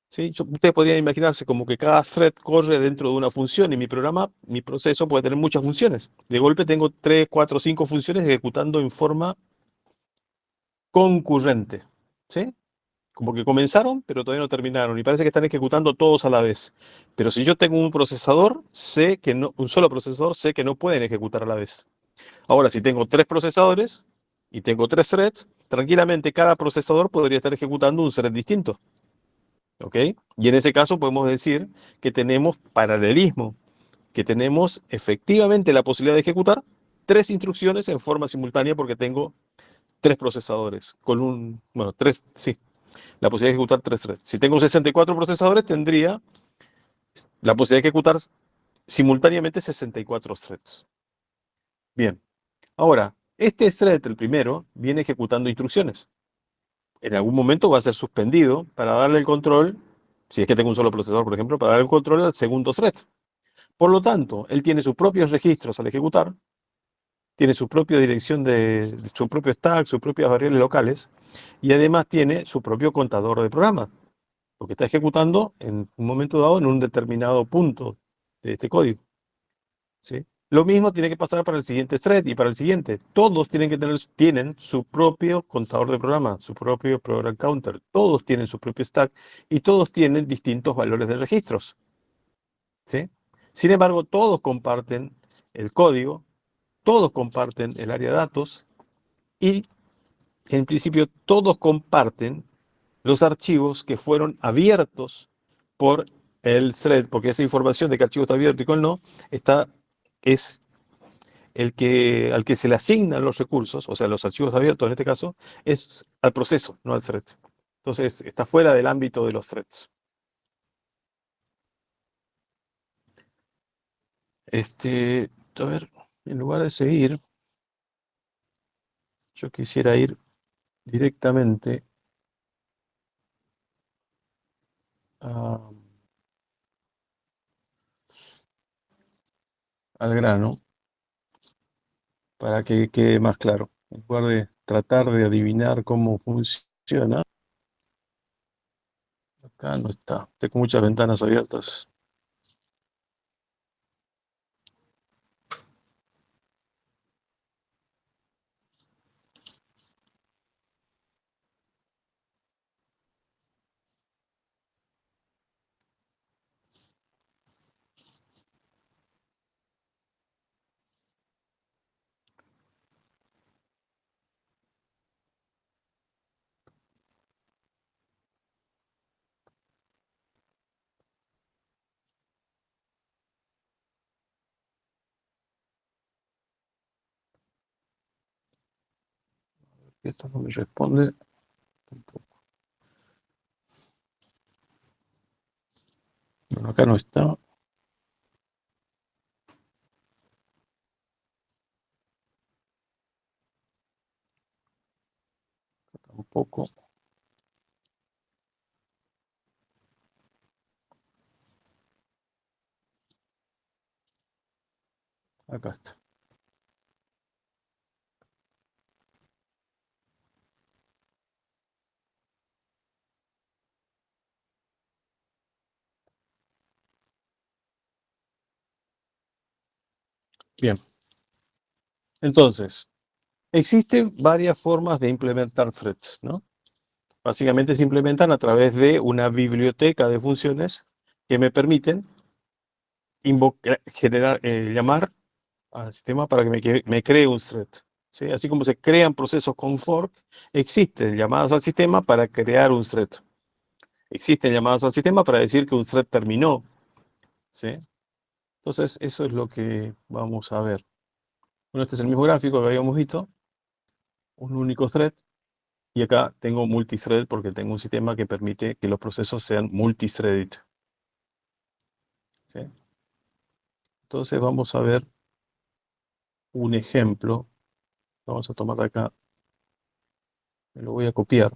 ¿sí? Ustedes podrían imaginarse como que cada thread corre dentro de una función, y mi programa, mi proceso puede tener muchas funciones. De golpe tengo 3, 4, 5 funciones ejecutando en forma concurrente, ¿sí? Como que comenzaron, pero todavía no terminaron, y parece que están ejecutando todos a la vez. Pero si yo tengo un procesador, sé que no, un solo procesador, sé que no pueden ejecutar a la vez. Ahora, si tengo 3 procesadores y tengo 3 threads, tranquilamente cada procesador podría estar ejecutando un thread distinto. ¿Ok? Y en ese caso podemos decir que tenemos paralelismo, que tenemos efectivamente la posibilidad de ejecutar tres instrucciones en forma simultánea porque tengo tres procesadores con bueno, sí, la posibilidad de ejecutar tres threads. Si tengo 64 procesadores, tendría la posibilidad de ejecutar simultáneamente 64 threads. Bien, ahora, este thread, el primero, viene ejecutando instrucciones. En algún momento va a ser suspendido para darle el control, si es que tengo un solo procesador, por ejemplo, para darle el control al segundo thread. Por lo tanto, él tiene sus propios registros al ejecutar, tiene su propia dirección su propio stack, sus propias variables locales, y además tiene su propio contador de programa, porque está ejecutando en un momento dado en un determinado punto de este código. ¿Sí? Lo mismo tiene que pasar para el siguiente thread y para el siguiente. Todos tienen su propio contador de programa, su propio program counter. Todos tienen su propio stack y todos tienen distintos valores de registros. ¿Sí? Sin embargo, todos comparten el código, todos comparten el área de datos y en principio todos comparten los archivos que fueron abiertos por el thread, porque esa información de qué archivo está abierto y cuál no, es al que se le asignan los recursos, o sea, los archivos abiertos en este caso, es al proceso, no al thread. Entonces, está fuera del ámbito de los threads. A ver, en lugar de seguir, yo quisiera ir directamente al grano para que quede más claro. En lugar de tratar de adivinar cómo funciona, acá no está. Tengo muchas ventanas abiertas. Esto no me responde tampoco. Bueno, acá no está. Tampoco. Acá está. Bien. Entonces, existen varias formas de implementar threads, ¿no? Básicamente se implementan a través de una biblioteca de funciones que me permiten llamar al sistema para que me cree un thread. ¿Sí? Así como se crean procesos con fork, existen llamadas al sistema para crear un thread. Existen llamadas al sistema para decir que un thread terminó. ¿Sí? Entonces, eso es lo que vamos a ver. Bueno, este es el mismo gráfico que habíamos visto. Un único thread. Y acá tengo multithread porque tengo un sistema que permite que los procesos sean multithreaded. ¿Sí? Entonces vamos a ver un ejemplo. Vamos a tomar de acá. Me lo voy a copiar.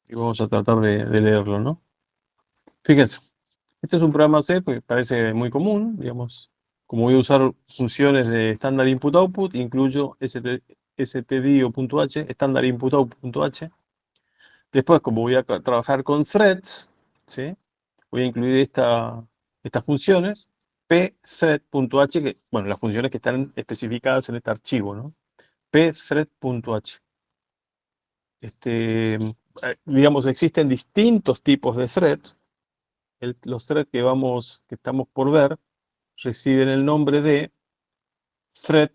Y vamos a tratar de leerlo, ¿no? Fíjense. Este es un programa C, pues parece muy común, digamos. Como voy a usar funciones de estándar input-output, incluyo stdio.h, standard input output.h. Después, como voy a trabajar con threads, ¿sí? Voy a incluir estas funciones, pthread.h, que, bueno, las funciones que están especificadas en este archivo, ¿no? pthread.h. Digamos, existen distintos tipos de threads. Los threads que estamos por ver reciben el nombre de thread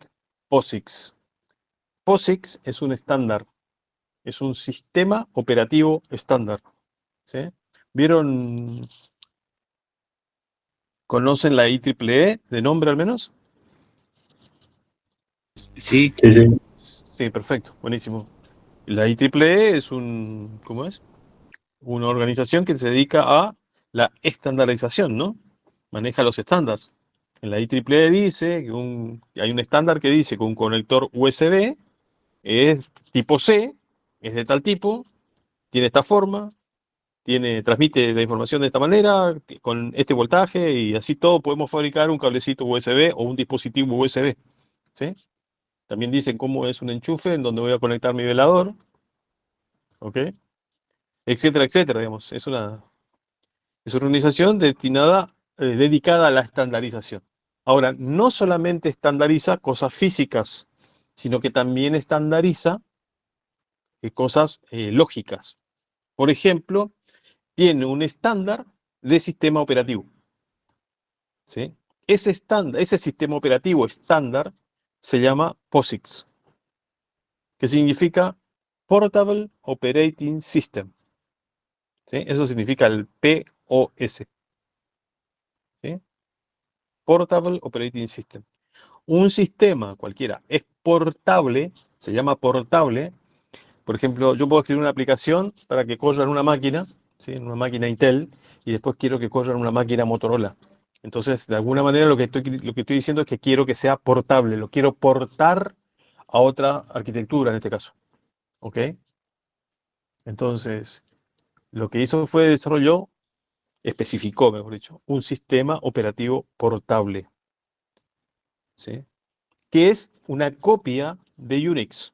POSIX. POSIX es un estándar, es un sistema operativo estándar. ¿Sí? ¿Vieron? ¿Conocen la IEEE de nombre al menos? Sí, Sí, sí. Sí, perfecto, buenísimo. La IEEE es ¿cómo es? Una organización que se dedica a la estandarización, ¿no? Maneja los estándares. En la IEEE dice que hay un estándar que dice que un conector USB es tipo C, es de tal tipo, tiene esta forma, transmite la información de esta manera, con este voltaje, y así todo podemos fabricar un cablecito USB o un dispositivo USB. ¿Sí? También dicen cómo es un enchufe en donde voy a conectar mi velador, ¿ok? Etcétera, etcétera, digamos. Es una organización dedicada a la estandarización. Ahora, no solamente estandariza cosas físicas, sino que también estandariza cosas lógicas. Por ejemplo, tiene un estándar de sistema operativo. ¿Sí? Ese sistema operativo estándar se llama POSIX, que significa Portable Operating System. ¿Sí? Eso significa el POS. ¿Sí? Portable Operating System. Un sistema cualquiera es portable, se llama portable. Por ejemplo, yo puedo escribir una aplicación para que corra en una máquina, ¿sí? En una máquina Intel, y después quiero que corra en una máquina Motorola. Entonces, de alguna manera lo que estoy diciendo es que quiero que sea portable, lo quiero portar a otra arquitectura en este caso. ¿Ok? Entonces, lo que hizo fue especificó, mejor dicho, un sistema operativo portable. ¿Sí? Que es una copia de Unix.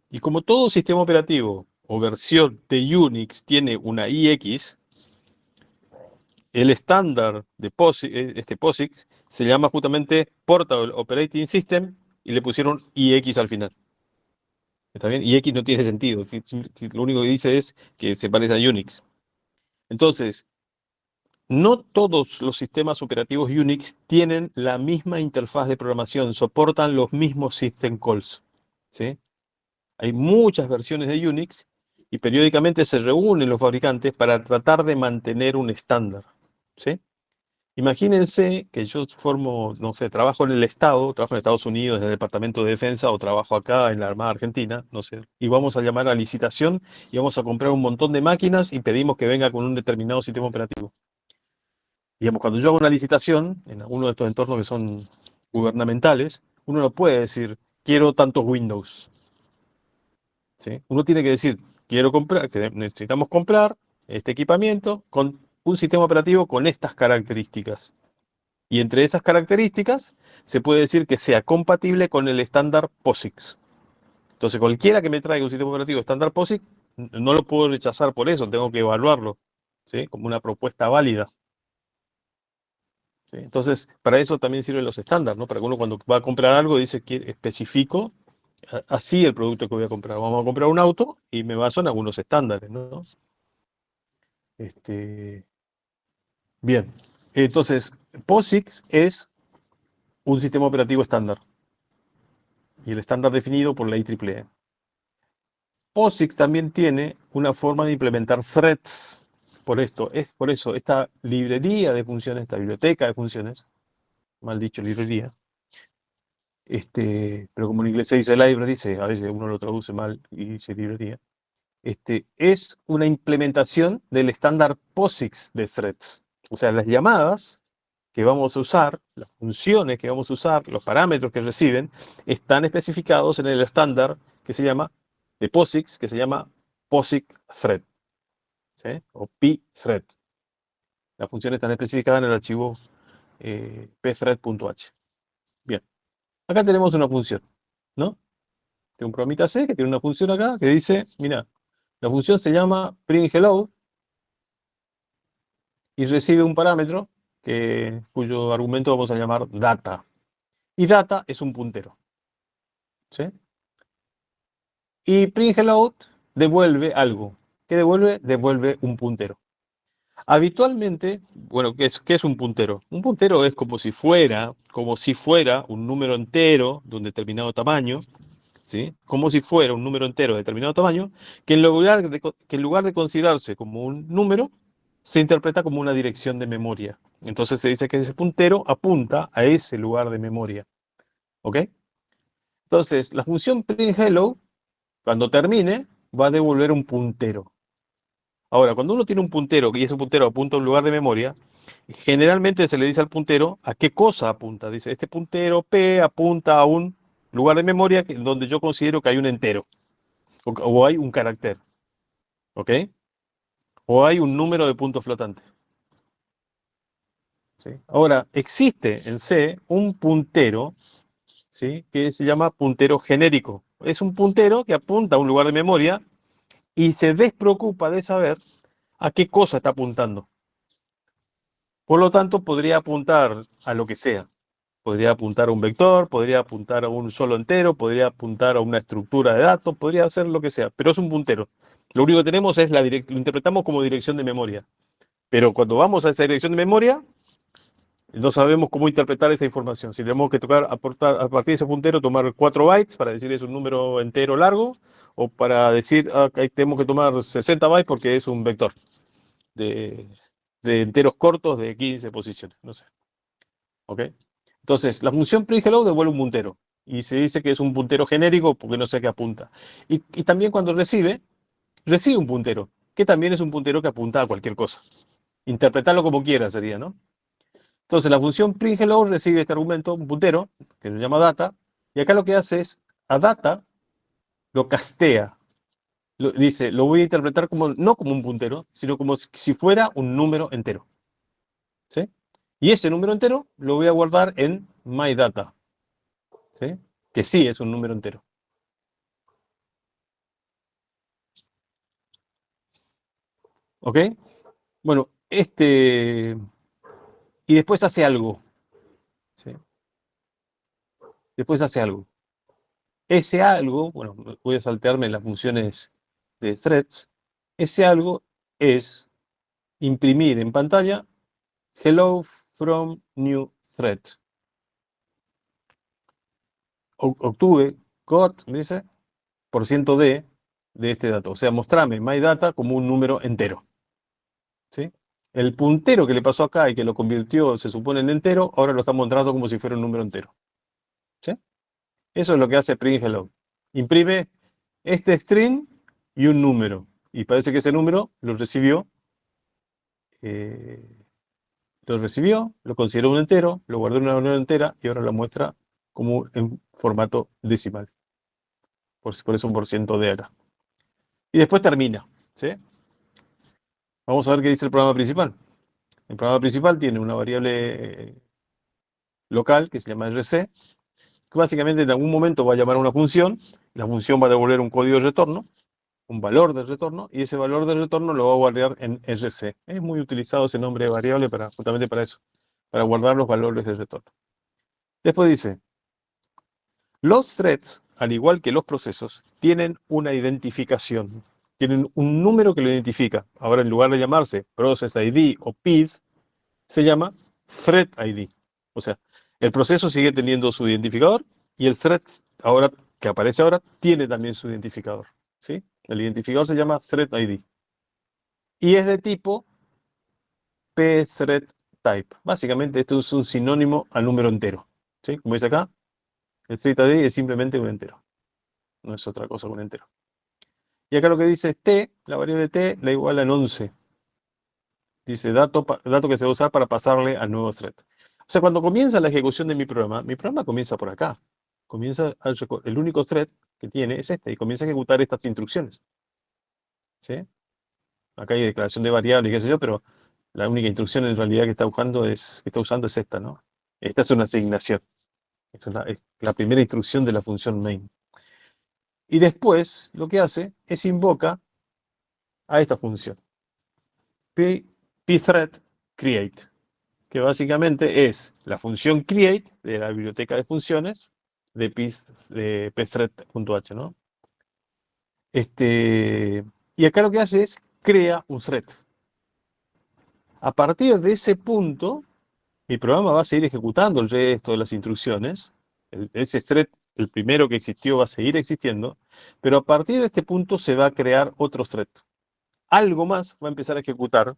Y como todo sistema operativo o versión de Unix tiene una IX, el estándar de POSIX se llama justamente Portable Operating System y le pusieron IX al final. ¿Está bien? IX no tiene sentido. Lo único que dice es que se parece a Unix. Entonces, no todos los sistemas operativos Unix tienen la misma interfaz de programación, soportan los mismos system calls. ¿Sí? Hay muchas versiones de Unix y periódicamente se reúnen los fabricantes para tratar de mantener un estándar. ¿Sí? Imagínense que yo no sé, trabajo en el Estado, trabajo en Estados Unidos, en el Departamento de Defensa, o trabajo acá en la Armada Argentina, no sé, y vamos a llamar a licitación y vamos a comprar un montón de máquinas y pedimos que venga con un determinado sistema operativo. Digamos, cuando yo hago una licitación, en alguno de estos entornos que son gubernamentales, uno no puede decir, quiero tantos Windows. ¿Sí? Uno tiene que decir, necesitamos comprar este equipamiento con un sistema operativo con estas características. Y entre esas características se puede decir que sea compatible con el estándar POSIX. Entonces, cualquiera que me traiga un sistema operativo estándar POSIX, no lo puedo rechazar por eso, tengo que evaluarlo, ¿sí? Como una propuesta válida. ¿Sí? Entonces, para eso también sirven los estándares, ¿no? Para que uno cuando va a comprar algo dice que especifico así el producto que voy a comprar. Vamos a comprar un auto y me baso en algunos estándares, ¿no? Bien. Entonces, POSIX es un sistema operativo estándar y el estándar definido por la IEEE. POSIX también tiene una forma de implementar threads. Por eso, esta librería de funciones, esta biblioteca de funciones, mal dicho librería, pero como en inglés se dice library, a veces uno lo traduce mal y dice librería, es una implementación del estándar POSIX de threads. O sea, las llamadas que vamos a usar, las funciones que vamos a usar, los parámetros que reciben, están especificados en el estándar que se llama, de POSIX, que se llama POSIX Thread, ¿sí? O pthread. Las funciones están especificadas en el archivo pthread.h. Bien, acá tenemos una función, ¿no? Tengo un programita C que tiene una función acá que dice, mira, la función se llama print hello y recibe un parámetro cuyo argumento vamos a llamar data. Y data es un puntero. ¿Sí? Y print hello devuelve algo. ¿Qué devuelve? Devuelve un puntero. Habitualmente, bueno, ¿qué es un puntero? Un puntero es como si fuera un número entero de un determinado tamaño, ¿sí? Como si fuera un número entero de determinado tamaño, que en lugar de considerarse como un número, se interpreta como una dirección de memoria. Entonces se dice que ese puntero apunta a ese lugar de memoria. ¿Ok? Entonces, la función print hello, cuando termine, va a devolver un puntero. Ahora, cuando uno tiene un puntero y ese puntero apunta a un lugar de memoria, generalmente se le dice al puntero a qué cosa apunta. Dice, este puntero P apunta a un lugar de memoria donde yo considero que hay un entero o hay un carácter, ¿ok? O hay un número de puntos flotantes. ¿Sí? Ahora, existe en C un puntero, ¿sí? Que se llama puntero genérico. Es un puntero que apunta a un lugar de memoria y se despreocupa de saber a qué cosa está apuntando. Por lo tanto, podría apuntar a lo que sea. Podría apuntar a un vector, podría apuntar a un solo entero, podría apuntar a una estructura de datos, podría hacer lo que sea, pero es un puntero. Lo único que tenemos es lo interpretamos como dirección de memoria. Pero cuando vamos a esa dirección de memoria, no sabemos cómo interpretar esa información. Si tenemos que aportar a partir de ese puntero, tomar 4 bytes para decir es un número entero largo, o para decir que tenemos que tomar 60 bytes porque es un vector de, de enteros cortos de 15 posiciones. No sé. ¿Ok? Entonces, la función print hello devuelve un puntero. Y se dice que es un puntero genérico porque no sé a qué apunta. Y también cuando recibe un puntero, que también es un puntero que apunta a cualquier cosa. Interpretarlo como quiera sería, ¿no? Entonces, la función print hello recibe este argumento, un puntero, que se llama data, y acá lo que hace es, a data lo castea. Dice, lo voy a interpretar como, no como un puntero, sino como si fuera un número entero. ¿Sí? Y ese número entero lo voy a guardar en myData. ¿Sí? Que sí es un número entero. ¿Ok? Bueno, y después hace algo. ¿Sí? Después hace algo. Ese algo, bueno, voy a saltearme las funciones de threads. Ese algo es imprimir en pantalla hello from new thread. Obtuve got, dice, por ciento de este dato. O sea, mostrame myData como un número entero. ¿Sí? El puntero que le pasó acá y que lo convirtió, se supone, en entero, ahora lo está mostrando como si fuera un número entero. ¿Sí? Eso es lo que hace print hello. Imprime este string y un número. Y parece que ese número eh, lo consideró un entero, lo guardó en una unidad entera y ahora lo muestra como en formato decimal. Por eso un por ciento de acá. Y después termina. ¿Sí? Vamos a ver qué dice el programa principal. El programa principal tiene una variable local que se llama RC, que básicamente en algún momento va a llamar a una función, la función va a devolver un código de retorno, un valor de retorno, y ese valor de retorno lo va a guardar en RC. Es muy utilizado ese nombre de variable justamente para eso, para guardar los valores de retorno. Después dice, los threads, al igual que los procesos, tienen una identificación, tienen un número que lo identifica. Ahora, en lugar de llamarse Process ID o PID, se llama Thread ID. O sea, el proceso sigue teniendo su identificador y el thread ahora, que aparece ahora, tiene también su identificador. ¿Sí? El identificador se llama Thread ID. Y es de tipo pthread type. Básicamente esto es un sinónimo al número entero. ¿Sí? Como dice acá, el thread ID es simplemente un entero. No es otra cosa que un entero. Y acá lo que dice es t, la variable t, la igual a 11. Dice dato que se va a usar para pasarle al nuevo thread. O sea, cuando comienza la ejecución de mi programa comienza por acá. El único thread que tiene es este y comienza a ejecutar estas instrucciones. ¿Sí? Acá hay declaración de variables y qué sé yo, pero la única instrucción en realidad que está usando es esta, ¿no? Esta es una asignación. Es la primera instrucción de la función main. Y después lo que hace es invoca a esta función, pthread create, que básicamente es la función create de la biblioteca de funciones de pthread.h, ¿no? Y acá lo que hace es crea un thread. A partir de ese punto, mi programa va a seguir ejecutando el resto de las instrucciones. Ese thread, el primero que existió, va a seguir existiendo, pero a partir de este punto se va a crear otro thread. Algo más va a empezar a ejecutar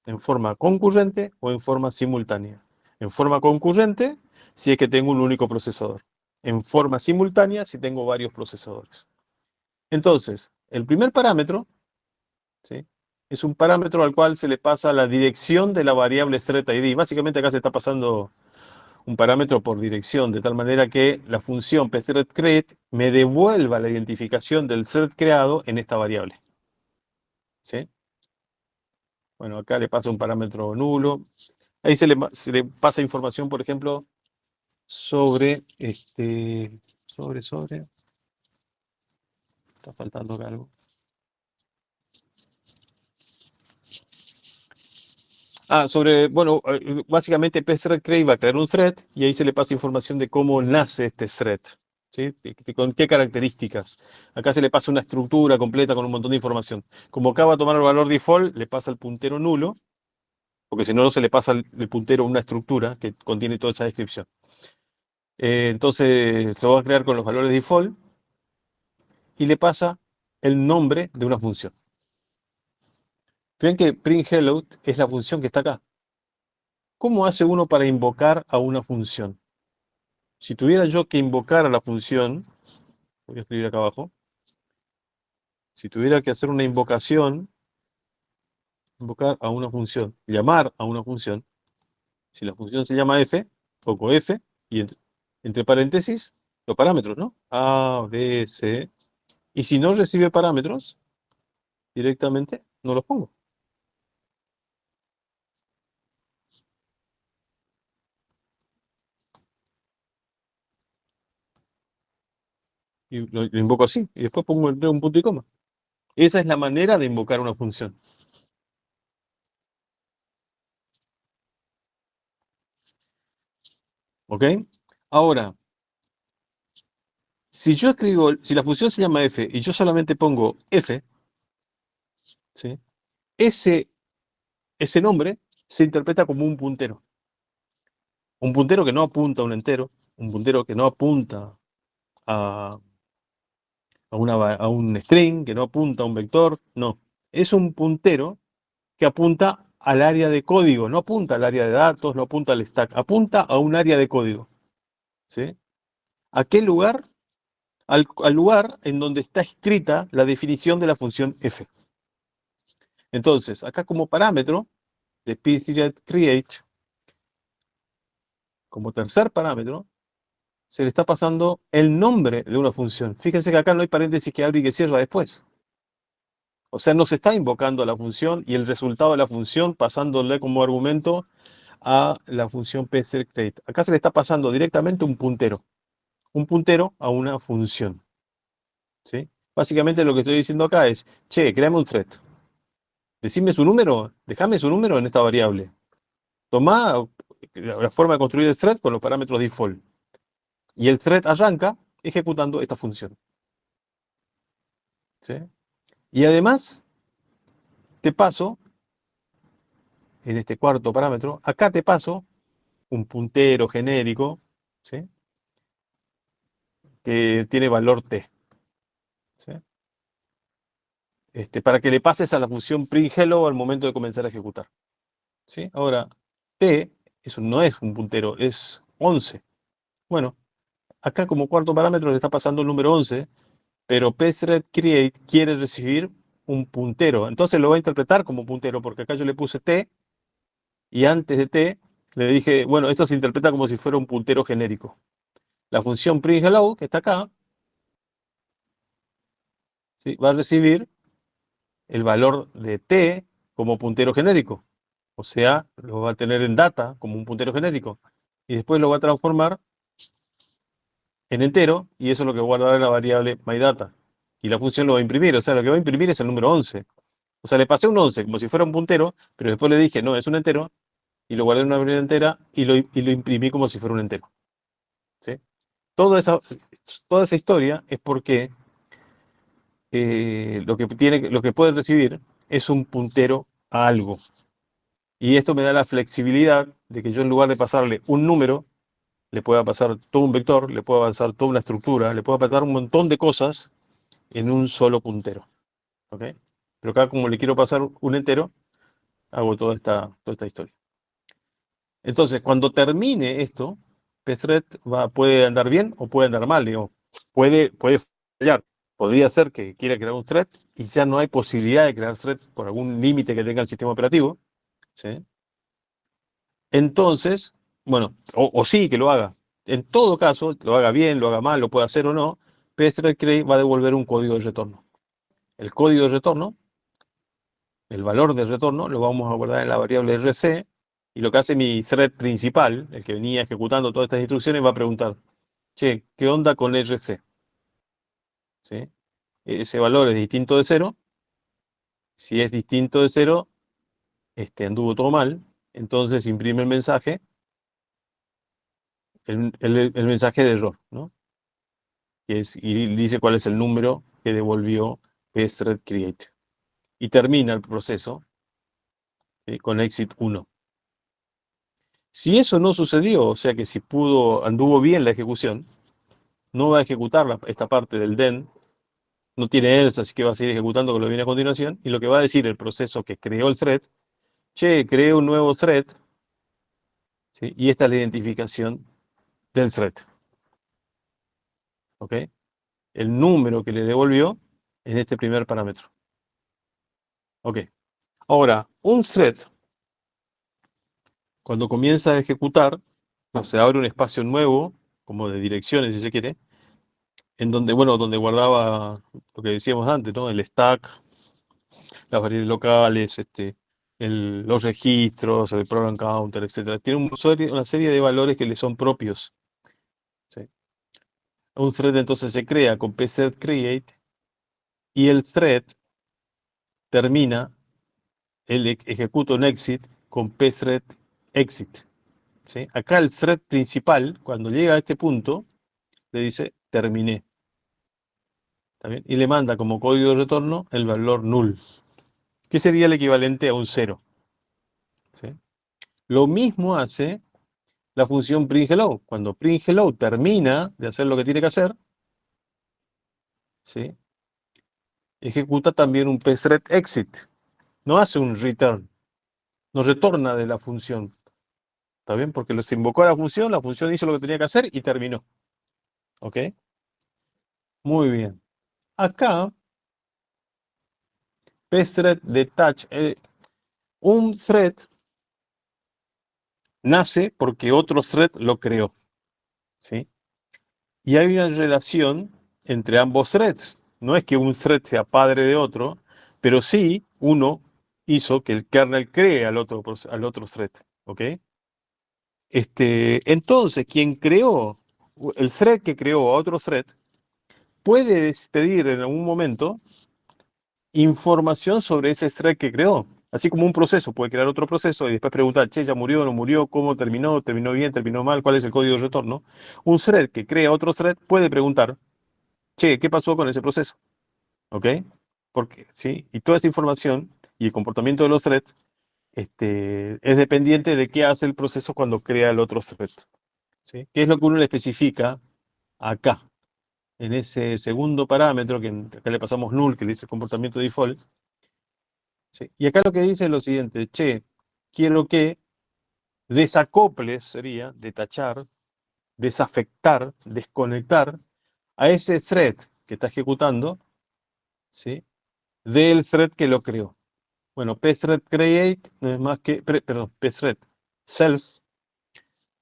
en forma concurrente o en forma simultánea. En forma concurrente, si es que tengo un único procesador. En forma simultánea, si tengo varios procesadores. Entonces, el primer parámetro, ¿sí?, es un parámetro al cual se le pasa la dirección de la variable thread_id. Básicamente acá se está pasando un parámetro por dirección, de tal manera que la función pthread_create me devuelva la identificación del thread creado en esta variable. ¿Sí? Bueno, acá le pasa un parámetro nulo. Ahí se le pasa información, por ejemplo, sobre, está faltando acá algo. Bueno, básicamente pthread_create va a crear un thread y ahí se le pasa información de cómo nace este thread, ¿sí? Con qué características. Acá se le pasa una estructura completa con un montón de información. Como acá va a tomar el valor default, le pasa el puntero nulo, porque si no, no se le pasa el puntero a una estructura que contiene toda esa descripción. Entonces lo va a crear con los valores default y le pasa el nombre de una función. Fíjense que printHello es la función que está acá. ¿Cómo hace uno para invocar a una función? Si tuviera yo que invocar a la función, voy a escribir acá abajo, si tuviera que hacer una invocación, invocar a una función, llamar a una función, si la función se llama f, pongo f, y entre paréntesis, los parámetros, ¿no? A, B, C. Y si no recibe parámetros, directamente no los pongo. Y lo invoco así, y después pongo un punto y coma. Esa es la manera de invocar una función. ¿Ok? Ahora, si yo escribo, si la función se llama f y yo solamente pongo f, ¿sí?, ese nombre se interpreta como un puntero. Un puntero que no apunta a un entero, un puntero que no apunta a, a un string, que no apunta a un vector, no. Es un puntero que apunta al área de código, no apunta al área de datos, no apunta al stack, apunta a un área de código. ¿Sí? ¿A qué lugar? Al lugar en donde está escrita la definición de la función f. Entonces, acá como parámetro de pthread_create, como tercer parámetro, se le está pasando el nombre de una función. Fíjense que acá no hay paréntesis que abre y que cierra después. O sea, no se está invocando a la función y el resultado de la función pasándole como argumento a la función pthread_create. Acá se le está pasando directamente un puntero a una función. ¿Sí? Básicamente lo que estoy diciendo acá es, che, créame un thread. Decime su número, déjame su número en esta variable. Tomá la forma de construir el thread con los parámetros default. Y el thread arranca ejecutando esta función. ¿Sí? Y además, te paso, en este cuarto parámetro, acá te paso un puntero genérico, ¿sí?, que tiene valor t. ¿Sí? Para que le pases a la función printHello al momento de comenzar a ejecutar. ¿Sí? Ahora, t eso no es un puntero, es 11. Bueno, acá como cuarto parámetro le está pasando el número 11, pero pthread_create quiere recibir un puntero. Entonces lo va a interpretar como puntero, porque acá yo le puse t, y antes de t le dije, bueno, esto se interpreta como si fuera un puntero genérico. La función printHello, que está acá, ¿sí?, va a recibir el valor de t como puntero genérico. O sea, lo va a tener en data como un puntero genérico. Y después lo va a transformar en entero, y eso es lo que guardará en la variable myData. Y la función lo va a imprimir, o sea, lo que va a imprimir es el número 11. O sea, le pasé un 11 como si fuera un puntero, pero después le dije, no, es un entero, y lo guardé en una variable entera y lo imprimí como si fuera un entero. ¿Sí? Toda esa, toda esa historia es porque lo que puede recibir es un puntero a algo. Y esto me da la flexibilidad de que yo en lugar de pasarle un número, le pueda pasar todo un vector, le pueda pasar toda una estructura, le pueda pasar un montón de cosas en un solo puntero. ¿Ok? Pero acá como le quiero pasar un entero, hago toda esta historia. Entonces, cuando termine esto, Pthread puede andar bien o puede andar mal, digo. Puede fallar. Podría ser que quiera crear un thread y ya no hay posibilidad de crear thread por algún límite que tenga el sistema operativo. ¿Sí? Entonces, bueno, o sí que lo haga. En todo caso, lo haga bien, lo haga mal, lo puede hacer o no, Pthread va a devolver un código de retorno. El código de retorno, el valor de retorno, lo vamos a guardar en la variable RC, y lo que hace mi thread principal, el que venía ejecutando todas estas instrucciones, va a preguntar, che, ¿qué onda con RC? ¿Sí? Ese valor es distinto de cero. Si es distinto de cero, anduvo todo mal. Entonces imprime el mensaje, el mensaje de error, ¿no? Y dice cuál es el número que devolvió pthread create. Y termina el proceso con exit 1. Si eso no sucedió, o sea que si anduvo bien la ejecución, no va a ejecutar esta parte del den, no tiene else, así que va a seguir ejecutando con lo que viene a continuación, y lo que va a decir el proceso que creó el thread, che, creé un nuevo thread, ¿sí? Y esta es la identificación del thread. ¿Ok? El número que le devolvió en este primer parámetro. Ok. Ahora, un thread, cuando comienza a ejecutar, se abre un espacio nuevo, como de direcciones, si se quiere, en donde, bueno, donde guardaba lo que decíamos antes, ¿no? El stack, las variables locales, los registros, el program counter, etcétera. Tiene una serie de valores que le son propios. ¿Sí? Un thread entonces se crea con pthread create y el thread termina, ejecuta un exit con pthread exit. ¿Sí? Acá el thread principal, cuando llega a este punto, le dice terminé. ¿Está bien? Y le manda como código de retorno el valor null, que sería el equivalente a un 0. ¿Sí? Lo mismo hace la función printHello. Cuando printHello termina de hacer lo que tiene que hacer, ¿sí? Ejecuta también un pthread exit. No hace un return, no retorna de la función. ¿Está bien? Porque se invocó a la función hizo lo que tenía que hacer y terminó. ¿Ok? Muy bien. Acá, pthread detach. Un thread nace porque otro thread lo creó. ¿Sí? Y hay una relación entre ambos threads. No es que un thread sea padre de otro, pero sí uno hizo que el kernel cree al otro thread. ¿Ok? Entonces, quien creó, el thread que creó a otro thread, puede despedir en algún momento información sobre ese thread que creó. Así como un proceso puede crear otro proceso y después preguntar, che, ya murió o no murió, cómo terminó, terminó bien, terminó mal, cuál es el código de retorno. Un thread que crea otro thread puede preguntar, che, ¿qué pasó con ese proceso? ¿Ok? Porque, ¿sí? Y toda esa información y el comportamiento de los threads es dependiente de qué hace el proceso cuando crea el otro thread. ¿Sí? ¿Qué es lo que uno le especifica acá? En ese segundo parámetro, que acá le pasamos null, que le dice comportamiento default. ¿Sí? Y acá lo que dice es lo siguiente, che, quiero que desacoples, sería detachar, desafectar, desconectar a ese thread que está ejecutando, ¿sí? Del thread que lo creó. Bueno, pthread create no es más que, perdón, pthread self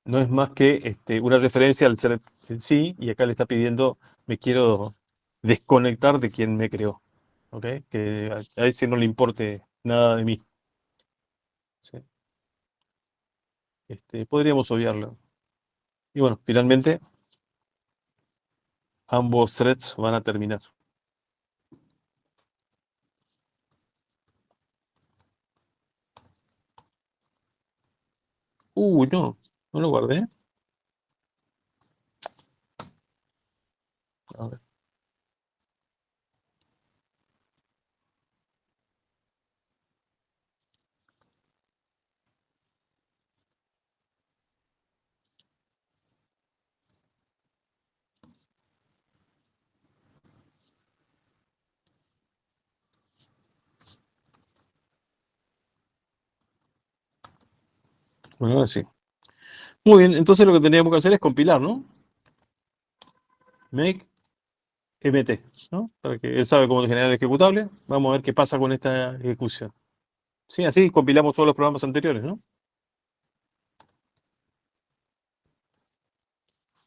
no es más que una referencia al thread en sí, y acá le está pidiendo, me quiero desconectar de quien me creó. ¿Ok? Que a ese no le importe nada de mí. ¿Sí? Podríamos obviarlo. Y bueno, finalmente ambos threads van a terminar. No lo guardé. A ver. Bueno, ahora sí. Muy bien, entonces lo que teníamos que hacer es compilar, ¿no? Make mt, ¿no? Para que él sabe cómo generar el ejecutable. Vamos a ver qué pasa con esta ejecución. Sí, así compilamos todos los programas anteriores, ¿no?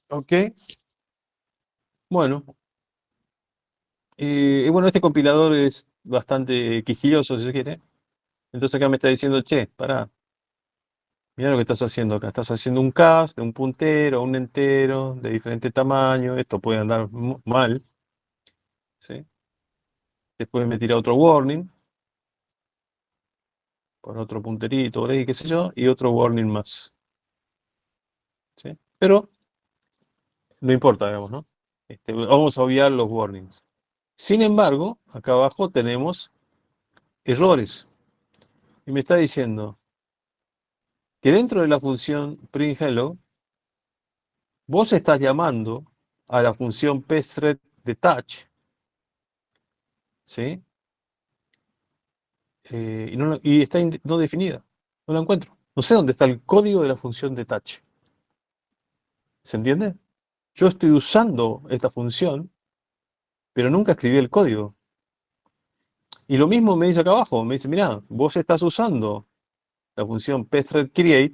Ok. Bueno. Bueno, este compilador es bastante quisquilloso, si se quiere. Entonces acá me está diciendo, che, pará, mira lo que estás haciendo acá. Estás haciendo un cast de un puntero, un entero, de diferente tamaño. Esto puede andar mal, ¿sí? Después me tira otro warning, por otro punterito, por ahí, qué sé yo, y otro warning más, ¿sí? Pero no importa, digamos, ¿no? Vamos a obviar los warnings. Sin embargo, acá abajo tenemos errores. Y me está diciendo que dentro de la función print hello, vos estás llamando a la función pthread detach, ¿sí? Y está no definida. No la encuentro. No sé dónde está el código de la función detach. ¿Se entiende? Yo estoy usando esta función, pero nunca escribí el código. Y lo mismo me dice acá abajo. Me dice, mira, vos estás usando la función pthread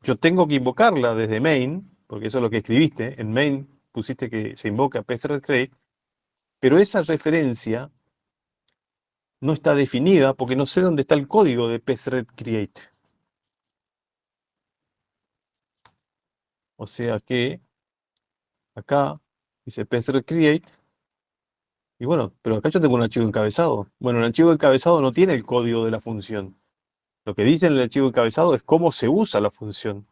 yo tengo que invocarla desde main, porque eso es lo que escribiste. En main pusiste que se invoca pthread pero esa referencia no está definida porque no sé dónde está el código de pthread. O sea que acá dice pthread, y bueno, pero acá yo tengo un archivo encabezado. Bueno, el archivo encabezado no tiene el código de la función. Lo que dice en el archivo encabezado es cómo se usa la función.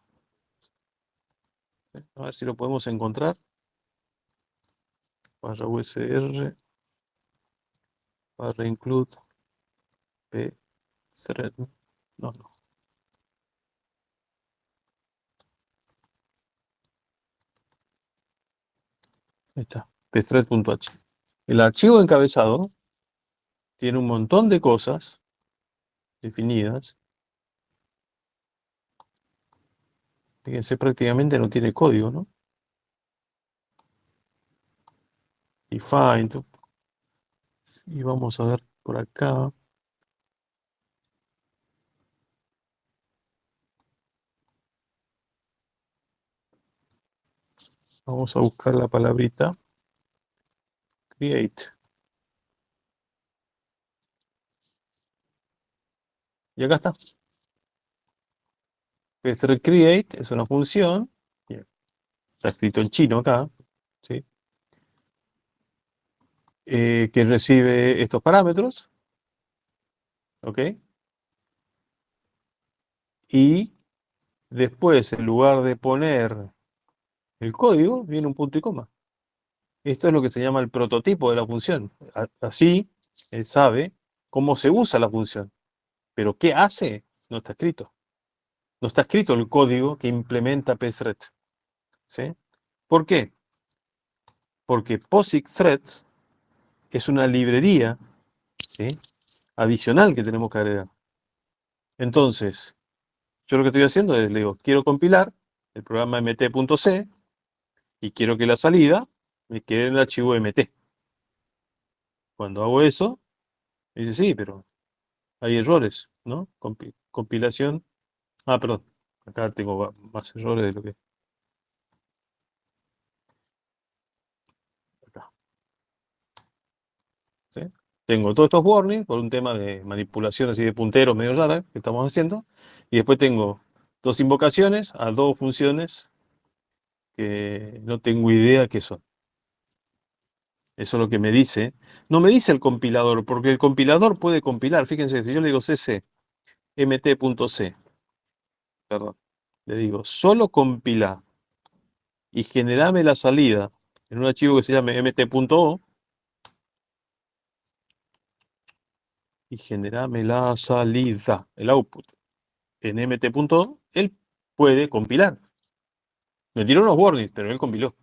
A ver si lo podemos encontrar. Barra usr, barra include pthread. No, no. Ahí está. pthread.h. El archivo encabezado tiene un montón de cosas definidas. Fíjense, prácticamente no tiene código, ¿no? Y find. Y vamos a ver por acá. Vamos a buscar la palabrita create. Y acá está. Create es una función. Bien, está escrito en chino acá. ¿Sí? Que recibe estos parámetros. ¿Ok? Y después, en lugar de poner el código, viene un punto y coma. Esto es lo que se llama el prototipo de la función. Así, él sabe cómo se usa la función. Pero qué hace, no está escrito. No está escrito el código que implementa pthread. ¿Sí? ¿Por qué? Porque POSIX Threads es una librería, ¿sí?, adicional que tenemos que agregar. Entonces, yo lo que estoy haciendo es, le digo, quiero compilar el programa mt.c y quiero que la salida me quede en el archivo mt. Cuando hago eso, me dice, sí, pero hay errores, ¿no? Compilación. Ah, perdón. Acá tengo más errores de lo que... Acá. ¿Sí? Tengo todos estos warnings por un tema de manipulación así de punteros medio rara que estamos haciendo. Y después tengo dos invocaciones a dos funciones que no tengo idea qué son. Eso es lo que me dice. No me dice el compilador, porque el compilador puede compilar. Fíjense, si yo le digo cc mt.c, perdón, le digo solo compila y generame la salida en un archivo que se llame mt.o y generame la salida, el output en mt.o, él puede compilar. Me tiró unos warnings, pero él compiló.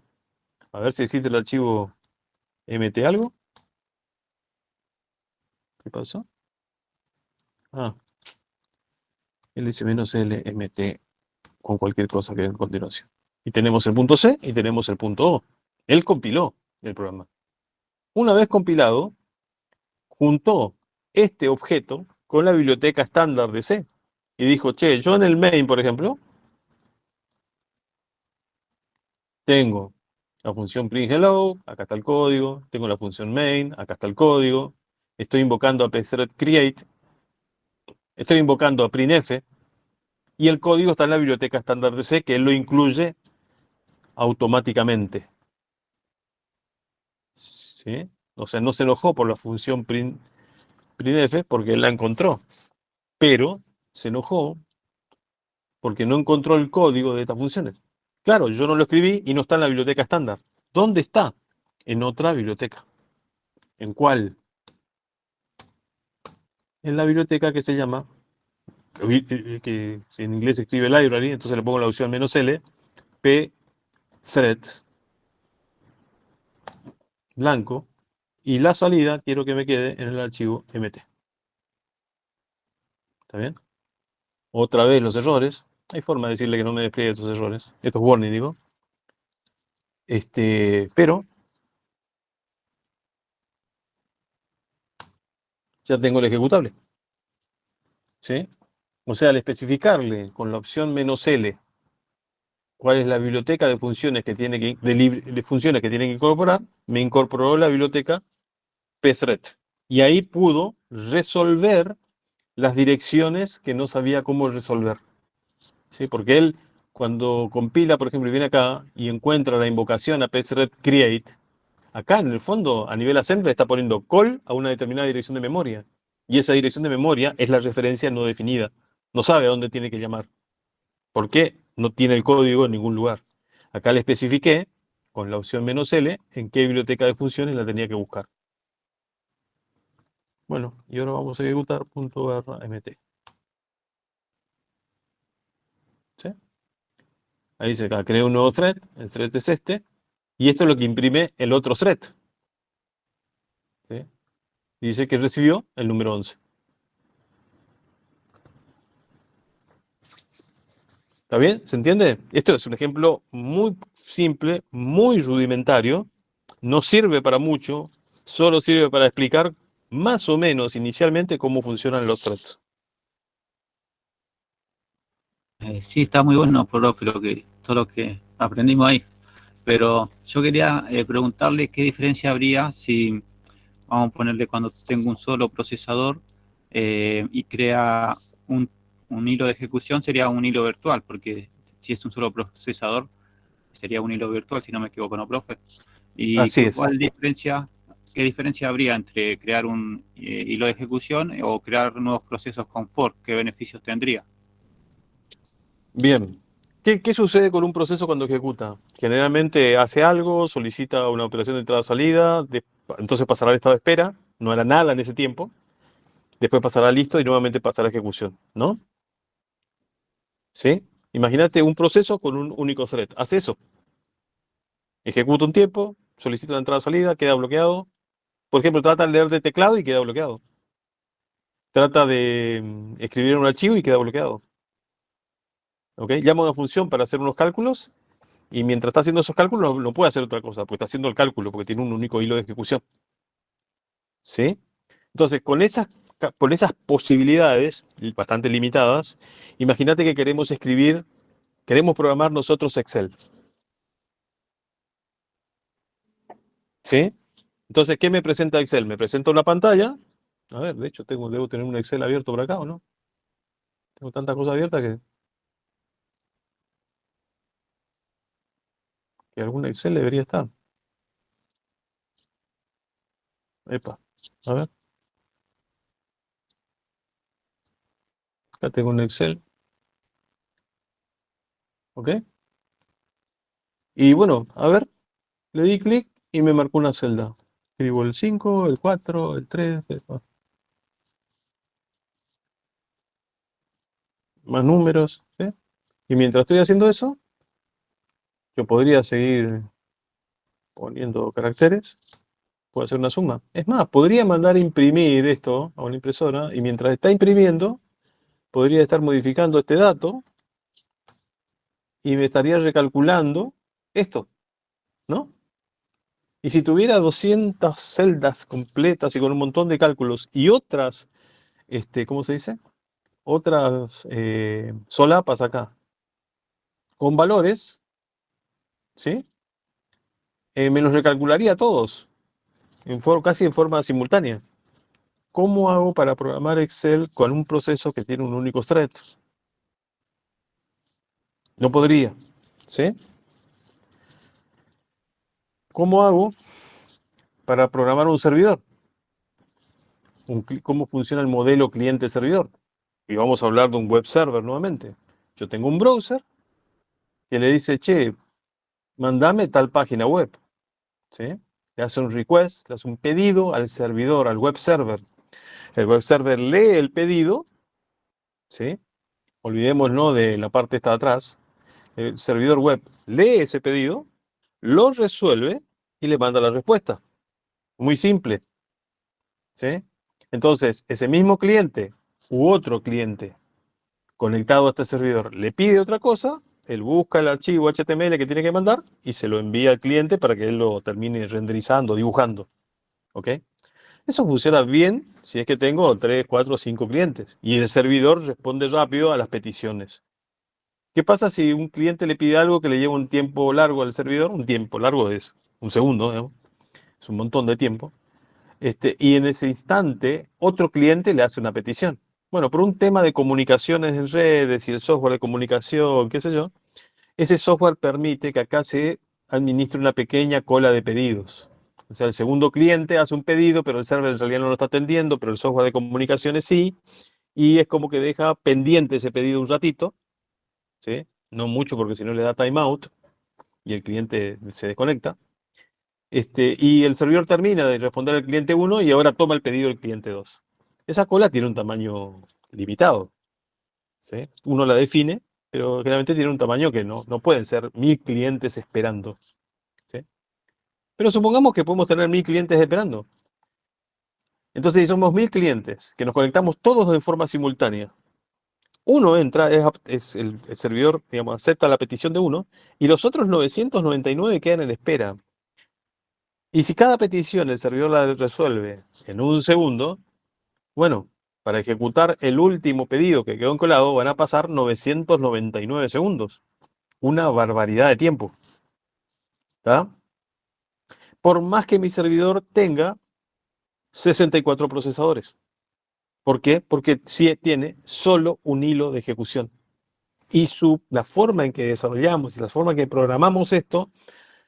A ver si existe el archivo mt algo. ¿Qué pasó? Ah, él dice -l mt con cualquier cosa que venga a continuación. Y tenemos el punto C y tenemos el punto O. Él compiló el programa. Una vez compilado, juntó este objeto con la biblioteca estándar de C. Y dijo, che, yo en el main, por ejemplo, tengo la función print hello, acá está el código, tengo la función main, acá está el código, estoy invocando a pthread create, estoy invocando a printf, y el código está en la biblioteca estándar de C, que él lo incluye automáticamente. ¿Sí? O sea, no se enojó por la función printf porque él la encontró, pero se enojó porque no encontró el código de estas funciones. Claro, yo no lo escribí y no está en la biblioteca estándar. ¿Dónde está? En otra biblioteca. ¿En cuál? En la biblioteca que se llama, que en inglés se escribe library, entonces le pongo la opción "-l", pthreads, blanco, y la salida quiero que me quede en el archivo mt. ¿Está bien? Otra vez los errores. Hay forma de decirle que no me despliegue estos errores. Estos warnings, digo. Pero ya tengo el ejecutable. ¿Sí? O sea, al especificarle con la opción "-l" cuál es la biblioteca de funciones que tiene de funciones que tiene que incorporar, me incorporó la biblioteca pthread. Y ahí pudo resolver las direcciones que no sabía cómo resolver. ¿Sí? Porque él, cuando compila, por ejemplo, y viene acá y encuentra la invocación a pthread create, acá en el fondo, a nivel assembly, está poniendo call a una determinada dirección de memoria. Y esa dirección de memoria es la referencia no definida. No sabe a dónde tiene que llamar. ¿Por qué? No tiene el código en ningún lugar. Acá le especifiqué, con la opción "-l", en qué biblioteca de funciones la tenía que buscar. Bueno, y ahora vamos a ejecutar ./mt. ¿Sí? Ahí dice acá, creé un nuevo thread, el thread es este, y esto es lo que imprime el otro thread. ¿Sí? Y dice que recibió el número 11. ¿Está bien? ¿Se entiende? Esto es un ejemplo muy simple, muy rudimentario, no sirve para mucho, solo sirve para explicar más o menos inicialmente cómo funcionan los threads. Sí, está muy bueno, profe, todo lo que aprendimos ahí. Pero yo quería preguntarle qué diferencia habría si, vamos a ponerle, cuando tengo un solo procesador y crea un hilo de ejecución, sería un hilo virtual, porque si es un solo procesador, sería un hilo virtual, si no me equivoco, ¿no, profe? ¿Y Así es. qué diferencia habría entre crear un hilo de ejecución o crear nuevos procesos con fork? ¿Qué beneficios tendría? Bien. ¿Qué sucede con un proceso cuando ejecuta? Generalmente hace algo, solicita una operación de entrada-salida, entonces pasará al estado de espera, no hará nada en ese tiempo, después pasará listo y nuevamente pasará a ejecución, ¿no? ¿Sí? Imagínate un proceso con un único thread. Hace eso. Ejecuta un tiempo, solicita la entrada-salida, queda bloqueado. Por ejemplo, trata de leer de teclado y queda bloqueado. Trata de escribir en un archivo y queda bloqueado. ¿Ok? Llama a una función para hacer unos cálculos y mientras está haciendo esos cálculos no puede hacer otra cosa, porque está haciendo el cálculo, porque tiene un único hilo de ejecución. ¿Sí? Entonces, con esas posibilidades bastante limitadas, imagínate que queremos programar nosotros Excel. ¿Sí? Entonces, ¿qué me presenta Excel? Me presenta una pantalla. A ver, de hecho, debo tener un Excel abierto por acá, ¿o no? Tengo tantas cosas abiertas que algún Excel debería estar. Epa, a ver, acá tengo un Excel, ¿ok? Y bueno, a ver, le di clic y me marcó una celda. Escribo el 5, el 4, el 3, más números, ¿sí? Y mientras estoy haciendo eso, yo podría seguir poniendo caracteres, puedo hacer una suma. Es más, podría mandar a imprimir esto a una impresora y mientras está imprimiendo, podría estar modificando este dato y me estaría recalculando esto, ¿no? Y si tuviera 200 celdas completas y con un montón de cálculos y otras, ¿cómo se dice? Otras solapas acá, con valores, ¿sí? Me los recalcularía a todos, casi en forma simultánea. ¿Cómo hago para programar Excel con un proceso que tiene un único thread? No podría, ¿sí? ¿Cómo hago para programar un servidor? ¿Cómo funciona el modelo cliente-servidor? Y vamos a hablar de un web server nuevamente. Yo tengo un browser que le dice, che, mandame tal página web, ¿sí? Le hace un request, le hace un pedido al servidor, al web server. El web server lee el pedido, ¿sí? Olvidémonos de la parte esta de atrás. El servidor web lee ese pedido, lo resuelve y le manda la respuesta. Muy simple, ¿sí? Entonces, ese mismo cliente u otro cliente conectado a este servidor le pide otra cosa, él busca el archivo HTML que tiene que mandar y se lo envía al cliente para que él lo termine renderizando, dibujando. ¿Ok? Eso funciona bien si es que tengo 3, 4, 5 clientes y el servidor responde rápido a las peticiones. ¿Qué pasa si un cliente le pide algo que le lleva un tiempo largo al servidor? Un tiempo largo es un segundo, digamos, es un montón de tiempo. Y en ese instante otro cliente le hace una petición. Bueno, por un tema de comunicaciones en redes y el software de comunicación, qué sé yo, ese software permite que acá se administre una pequeña cola de pedidos. O sea, el segundo cliente hace un pedido, pero el server en realidad no lo está atendiendo, pero el software de comunicaciones sí, y es como que deja pendiente ese pedido un ratito, ¿sí? No mucho porque si no le da timeout y el cliente se desconecta. Y el servidor termina de responder al cliente 1 y ahora toma el pedido del cliente 2. Esa cola tiene un tamaño limitado, ¿sí? Uno la define, pero generalmente tiene un tamaño que no pueden ser 1000 clientes esperando, ¿sí? Pero supongamos que podemos tener 1000 clientes esperando. Entonces, si somos 1000 clientes, que nos conectamos todos de forma simultánea, uno entra, es el servidor, digamos, acepta la petición de uno, y los otros 999 quedan en espera. Y si cada petición el servidor la resuelve en un segundo, bueno, para ejecutar el último pedido que quedó encolado van a pasar 999 segundos. Una barbaridad de tiempo. ¿Tá? Por más que mi servidor tenga 64 procesadores. ¿Por qué? Porque sí tiene solo un hilo de ejecución. Y la forma en que desarrollamos y la forma en que programamos esto,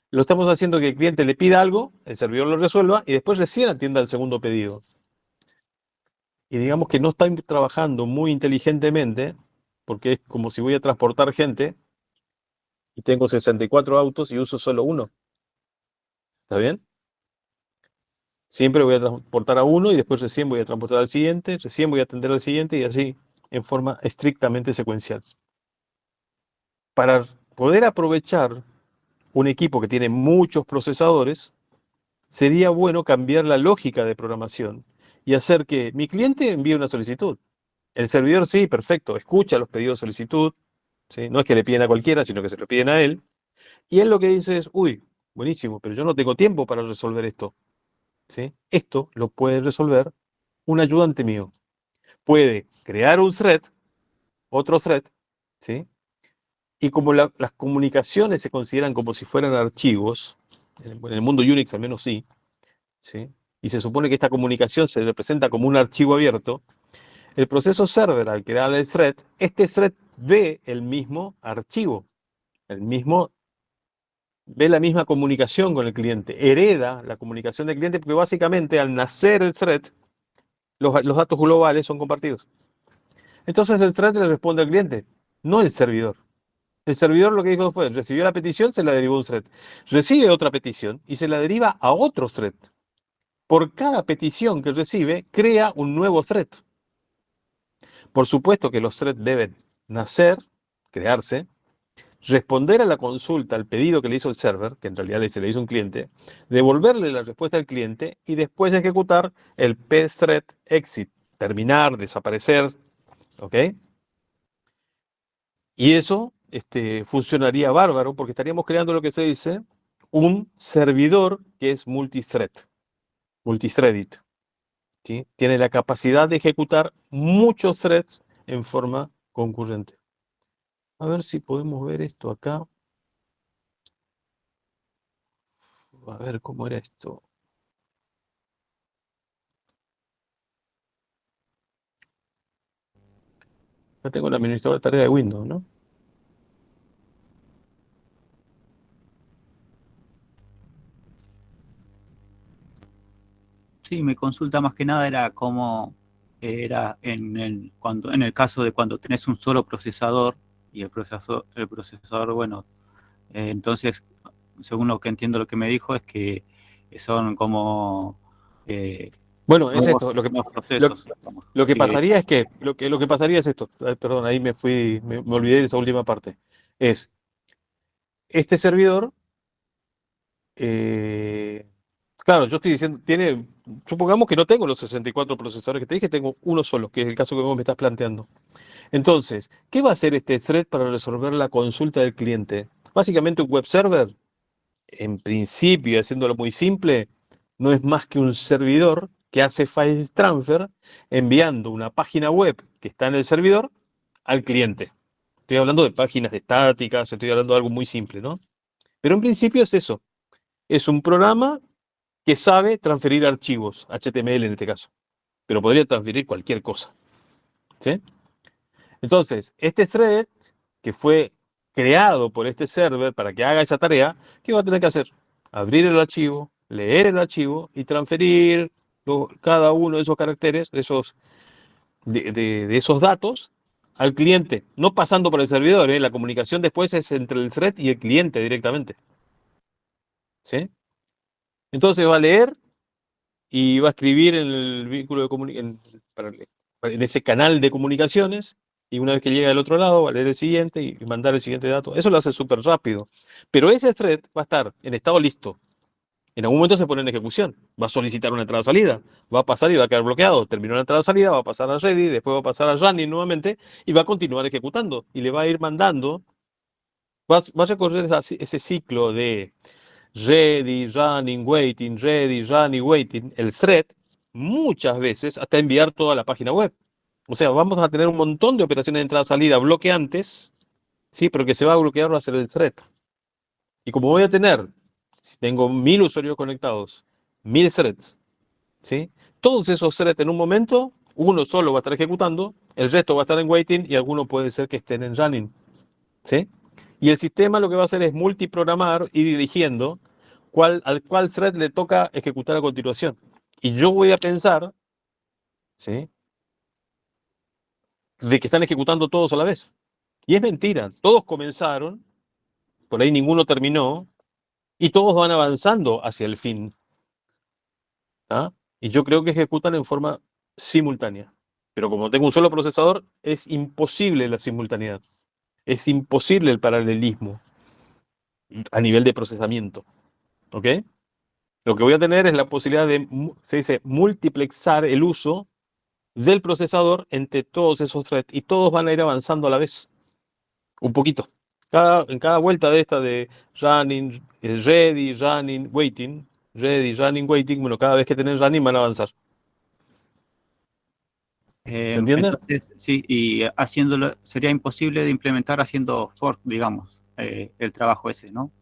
lo estamos haciendo que el cliente le pida algo, el servidor lo resuelva y después recién atienda el segundo pedido. Y digamos que no está trabajando muy inteligentemente, porque es como si voy a transportar gente y tengo 64 autos y uso solo uno. ¿Está bien? Siempre voy a transportar a uno y después recién voy a transportar al siguiente, recién voy a atender al siguiente y así en forma estrictamente secuencial. Para poder aprovechar un equipo que tiene muchos procesadores, sería bueno cambiar la lógica de programación y hacer que mi cliente envíe una solicitud. El servidor sí, perfecto, escucha los pedidos de solicitud, ¿sí? No es que le piden a cualquiera, sino que se lo piden a él. Y él lo que dice es, uy, buenísimo, pero yo no tengo tiempo para resolver esto, ¿sí? Esto lo puede resolver un ayudante mío. Puede crear un thread, otro thread, ¿sí? Y como las comunicaciones se consideran como si fueran archivos, en el mundo Unix al menos sí, ¿sí? Y se supone que esta comunicación se representa como un archivo abierto, el proceso server al crear el thread, este thread ve el mismo archivo, el mismo ve la misma comunicación con el cliente, hereda la comunicación del cliente, porque básicamente al nacer el thread, los datos globales son compartidos. Entonces el thread le responde al cliente, no el servidor. El servidor lo que dijo fue, recibió la petición, se la derivó a un thread. Recibe otra petición y se la deriva a otro thread. Por cada petición que recibe, crea un nuevo thread. Por supuesto que los threads deben nacer, crearse, responder a la consulta, al pedido que le hizo el server, que en realidad se le hizo un cliente, devolverle la respuesta al cliente y después ejecutar el pthread exit, terminar, desaparecer, ¿ok? Y eso funcionaría bárbaro porque estaríamos creando lo que se dice un servidor que es multithreaded, ¿sí? Tiene la capacidad de ejecutar muchos threads en forma concurrente. A ver si podemos ver esto acá. A ver cómo era esto. Acá tengo el administrador de tarea de Windows, ¿no? Sí, mi consulta más que nada era cómo era en el caso de cuando tenés un solo procesador y el procesador, bueno, entonces, según lo que entiendo lo que me dijo es que son como eh, Bueno, es esto. nuevos Lo, procesos, digamos. lo que Sí, pasaría es que, lo que pasaría es esto. Ay, perdón, ahí me fui, me olvidé de esa última parte. Es este servidor. eh, claro, yo estoy diciendo, supongamos que no tengo los 64 procesadores que te dije, tengo uno solo, que es el caso que vos me estás planteando. Entonces, ¿qué va a hacer este thread para resolver la consulta del cliente? Básicamente un web server, en principio, haciéndolo muy simple, no es más que un servidor que hace file transfer enviando una página web que está en el servidor al cliente. Estoy hablando de páginas estáticas, estoy hablando de algo muy simple, ¿no? Pero en principio es eso. Es un programa que sabe transferir archivos, HTML en este caso, pero podría transferir cualquier cosa, ¿sí? Entonces, este thread que fue creado por este server para que haga esa tarea, ¿qué va a tener que hacer? Abrir el archivo, leer el archivo y transferir cada uno de esos caracteres, de esos datos al cliente, no pasando por el servidor, ¿eh? La comunicación después es entre el thread y el cliente directamente, ¿sí? Entonces va a leer y va a escribir en el vínculo de en ese canal de comunicaciones, y una vez que llega del otro lado, va a leer el siguiente y mandar el siguiente dato. Eso lo hace súper rápido. Pero ese thread va a estar en estado listo. En algún momento se pone en ejecución. Va a solicitar una entrada-salida. Va a pasar y va a quedar bloqueado. Terminó la entrada-salida, va a pasar a ready, después va a pasar a running nuevamente y va a continuar ejecutando. Y le va a ir mandando. Va a recorrer ese ciclo de ready, running, waiting, el thread, muchas veces hasta enviar toda la página web. O sea, vamos a tener un montón de operaciones de entrada-salida bloqueantes, sí, pero que se va a bloquear va a ser el thread. Y como voy a tener, si tengo 1000 usuarios conectados, 1000 threads, ¿sí? Todos esos threads en un momento, uno solo va a estar ejecutando, el resto va a estar en waiting y algunos puede ser que estén en running, ¿sí? Y el sistema lo que va a hacer es multiprogramar y dirigiendo al cual thread le toca ejecutar a continuación. Y yo voy a pensar, ¿sí?, de que están ejecutando todos a la vez. Y es mentira, todos comenzaron, por ahí ninguno terminó, y todos van avanzando hacia el fin. ¿Ah? Y yo creo que ejecutan en forma simultánea. Pero como tengo un solo procesador, es imposible la simultaneidad. Es imposible el paralelismo a nivel de procesamiento. ¿Ok? Lo que voy a tener es la posibilidad de, se dice, multiplexar el uso del procesador entre todos esos threads y todos van a ir avanzando a la vez, un poquito. En cada vuelta de esta de running, ready, running, waiting, bueno, cada vez que tenés running van a avanzar. ¿Se entiende? Entonces, sí, y haciéndolo, sería imposible de implementar haciendo fork, digamos, el trabajo ese, ¿no?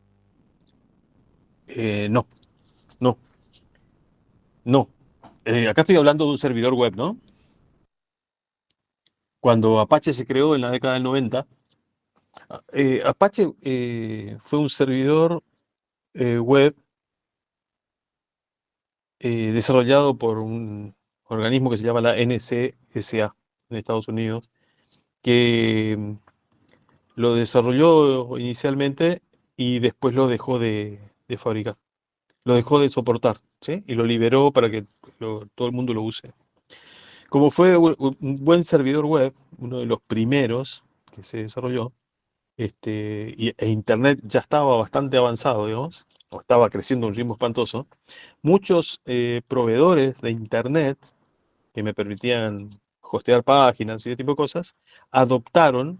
No, no, no. Acá estoy hablando de un servidor web, ¿no? Cuando Apache se creó en la década del 90, Apache fue un servidor web desarrollado por un organismo que se llama la NCSA en Estados Unidos, que lo desarrolló inicialmente y después lo dejó de fabricar, lo dejó de soportar, ¿sí? Y lo liberó para que todo el mundo lo use. Como fue un buen servidor web, uno de los primeros que se desarrolló, e Internet ya estaba bastante avanzado, digamos, o estaba creciendo a un ritmo espantoso, muchos proveedores de Internet que me permitían hostear páginas y ese tipo de cosas, adoptaron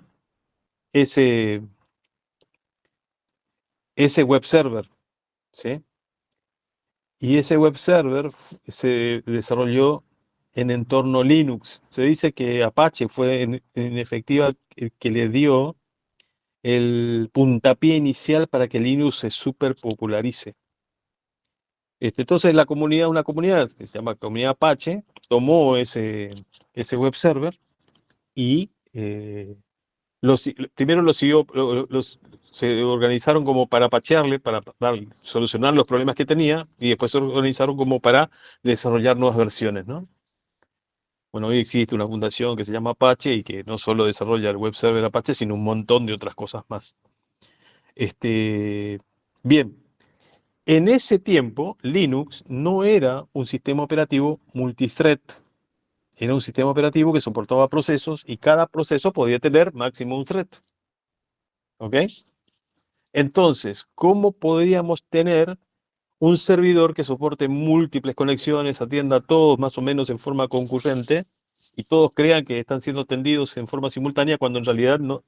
ese, ese web server, ¿sí? Y ese web server se desarrolló en entorno Linux. Se dice que Apache fue en efectiva el que le dio el puntapié inicial para que Linux se super popularice. Entonces una comunidad que se llama Comunidad Apache, tomó ese web server y primero lo siguió, se organizaron como para pachearle, para solucionar los problemas que tenía, y después se organizaron como para desarrollar nuevas versiones, ¿no? Bueno, hoy existe una fundación que se llama Apache y que no solo desarrolla el web server Apache, sino un montón de otras cosas más. Este, bien, en ese tiempo Linux no era un sistema operativo multithread, era un sistema operativo que soportaba procesos y cada proceso podía tener máximo un thread. ¿Ok? Entonces, ¿cómo podríamos tener un servidor que soporte múltiples conexiones, atienda a todos más o menos en forma concurrente y todos crean que están siendo atendidos en forma simultánea cuando en realidad no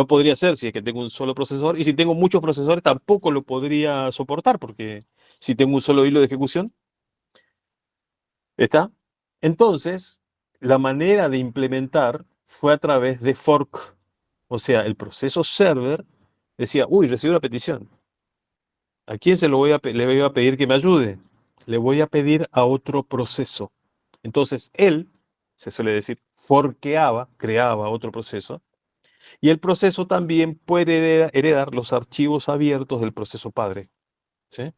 podría ser si es que tengo un solo procesador? Y si tengo muchos procesadores tampoco lo podría soportar porque si tengo un solo hilo de ejecución, ¿está? Entonces, la manera de implementar fue a través de fork. O sea, el proceso server decía, uy, recibí una petición. ¿A quién le voy a pedir que me ayude? Le voy a pedir a otro proceso. Entonces, él, se suele decir, forqueaba, creaba otro proceso, y el proceso también puede heredar los archivos abiertos del proceso padre, ¿sí?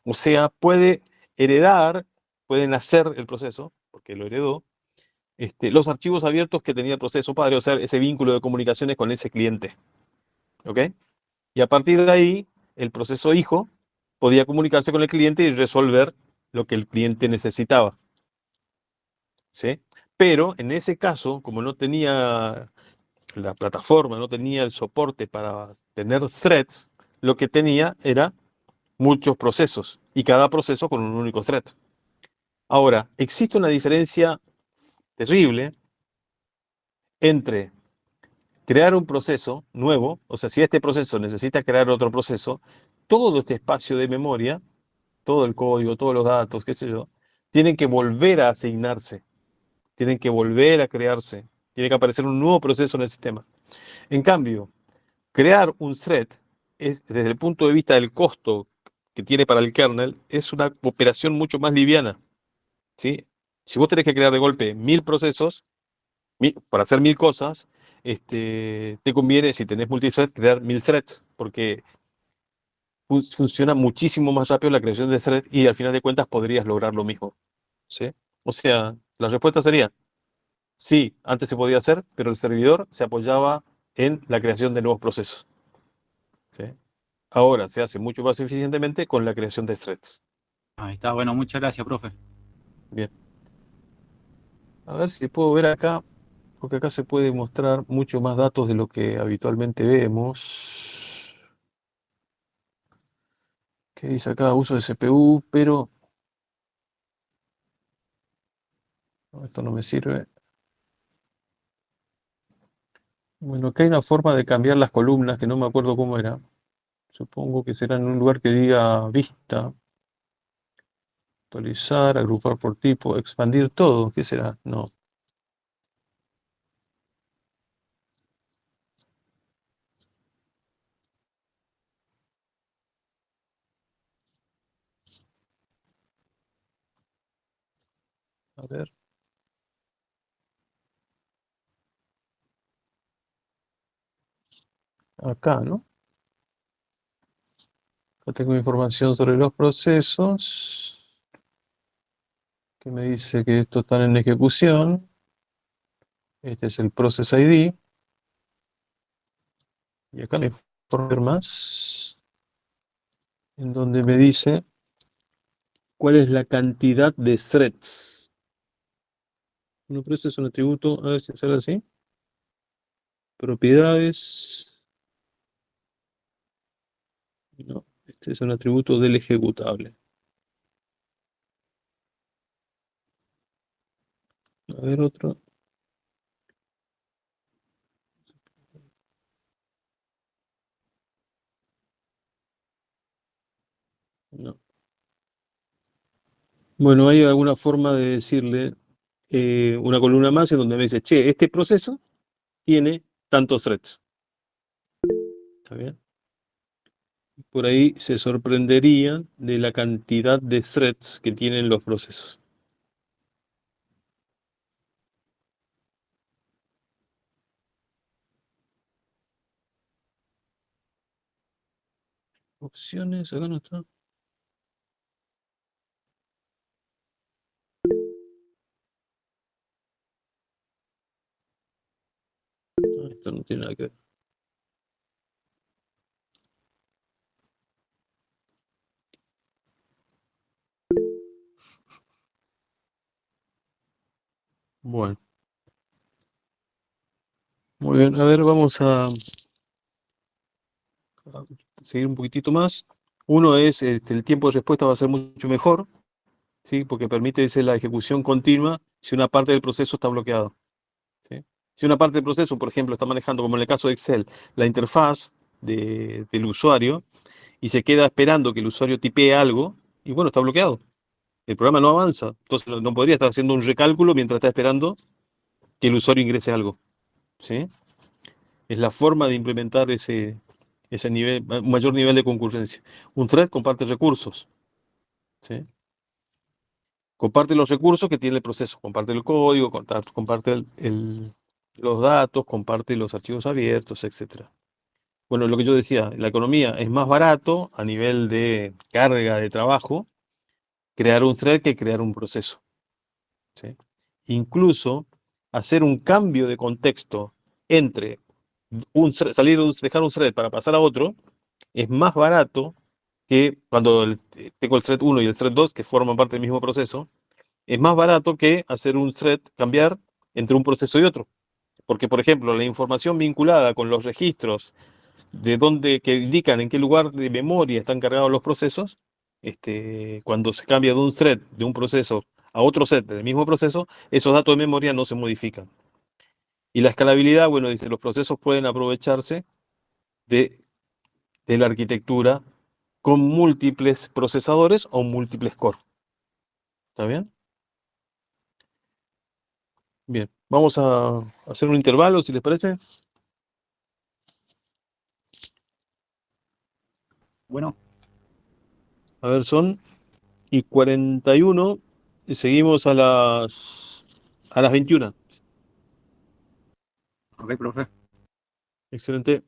O sea, puede heredar, puede nacer el proceso, porque lo heredó, los archivos abiertos que tenía el proceso padre, o sea, ese vínculo de comunicaciones con ese cliente, ¿ok? Y a partir de ahí, el proceso hijo podía comunicarse con el cliente y resolver lo que el cliente necesitaba, ¿sí? Pero en ese caso, como no tenía la plataforma, no tenía el soporte para tener threads, lo que tenía era muchos procesos y cada proceso con un único thread. Ahora, existe una diferencia terrible entre crear un proceso nuevo, o sea, si este proceso necesita crear otro proceso, todo este espacio de memoria, todo el código, todos los datos, qué sé yo, tienen que volver a asignarse, tienen que volver a crearse, tiene que aparecer un nuevo proceso en el sistema. En cambio, crear un thread es, desde el punto de vista del costo que tiene para el kernel, es una operación mucho más liviana, ¿sí? Si vos tenés que crear de golpe 1000 procesos, para hacer 1000 cosas, te conviene, si tenés multithread, crear 1000 threads, porque funciona muchísimo más rápido la creación de thread y al final de cuentas podrías lograr lo mismo, ¿sí? O sea, la respuesta sería, sí, antes se podía hacer, pero el servidor se apoyaba en la creación de nuevos procesos, ¿sí? Ahora se hace mucho más eficientemente con la creación de threads. Ahí está, bueno, muchas gracias, profe. Bien, a ver si puedo ver acá, porque acá se puede mostrar mucho más datos de lo que habitualmente vemos. ¿Qué dice acá? Uso de CPU, pero no, esto no me sirve. Bueno, acá hay una forma de cambiar las columnas que no me acuerdo cómo era. Supongo que será en un lugar que diga vista, actualizar, agrupar por tipo, expandir todo. ¿Qué será? No. A ver. Acá, ¿no? Acá tengo información sobre los procesos, que me dice que estos están en ejecución. Este es el Process ID. Y acá me informa más, en donde me dice cuál es la cantidad de threads. Bueno, pero este es un atributo, a ver si sale así. Propiedades. No, este es un atributo del ejecutable. A ver otro. No. Bueno, hay alguna forma de decirle una columna más en donde me dice, che, este proceso tiene tantos threads. ¿Está bien? Por ahí se sorprenderían de la cantidad de threads que tienen los procesos. Opciones, acá no está. No, esto no tiene nada que ver. Bueno, muy bien. A ver, vamos a seguir un poquitito más. Uno es, el tiempo de respuesta va a ser mucho mejor, ¿sí? Porque permite, dice, la ejecución continua si una parte del proceso está bloqueada, ¿sí? Si una parte del proceso, por ejemplo, está manejando, como en el caso de Excel, la interfaz del usuario y se queda esperando que el usuario tipee algo, y bueno, está bloqueado. El programa no avanza. Entonces no podría estar haciendo un recálculo mientras está esperando que el usuario ingrese algo, ¿sí? Es la forma de implementar ese nivel, un mayor nivel de concurrencia. Un thread comparte recursos, ¿sí? Comparte los recursos que tiene el proceso, comparte el código, comparte los datos, comparte los archivos abiertos, etcétera. Bueno, lo que yo decía, la economía es más barato a nivel de carga de trabajo crear un thread que crear un proceso, ¿sí? Incluso hacer un cambio de contexto entre dejar un thread para pasar a otro es más barato que cuando tengo el thread 1 y el thread 2 que forman parte del mismo proceso, es más barato que hacer un thread, cambiar entre un proceso y otro. Porque, por ejemplo, la información vinculada con los registros que indican en qué lugar de memoria están cargados los procesos, cuando se cambia de un thread de un proceso a otro set del mismo proceso, esos datos de memoria no se modifican. Y la escalabilidad, bueno, dice, los procesos pueden aprovecharse de, de la arquitectura con múltiples procesadores o múltiples core. ¿Está bien? Bien, vamos a hacer un intervalo, si les parece. Bueno, A ver, son y 41 y seguimos a las 21. ok, profe. Excelente.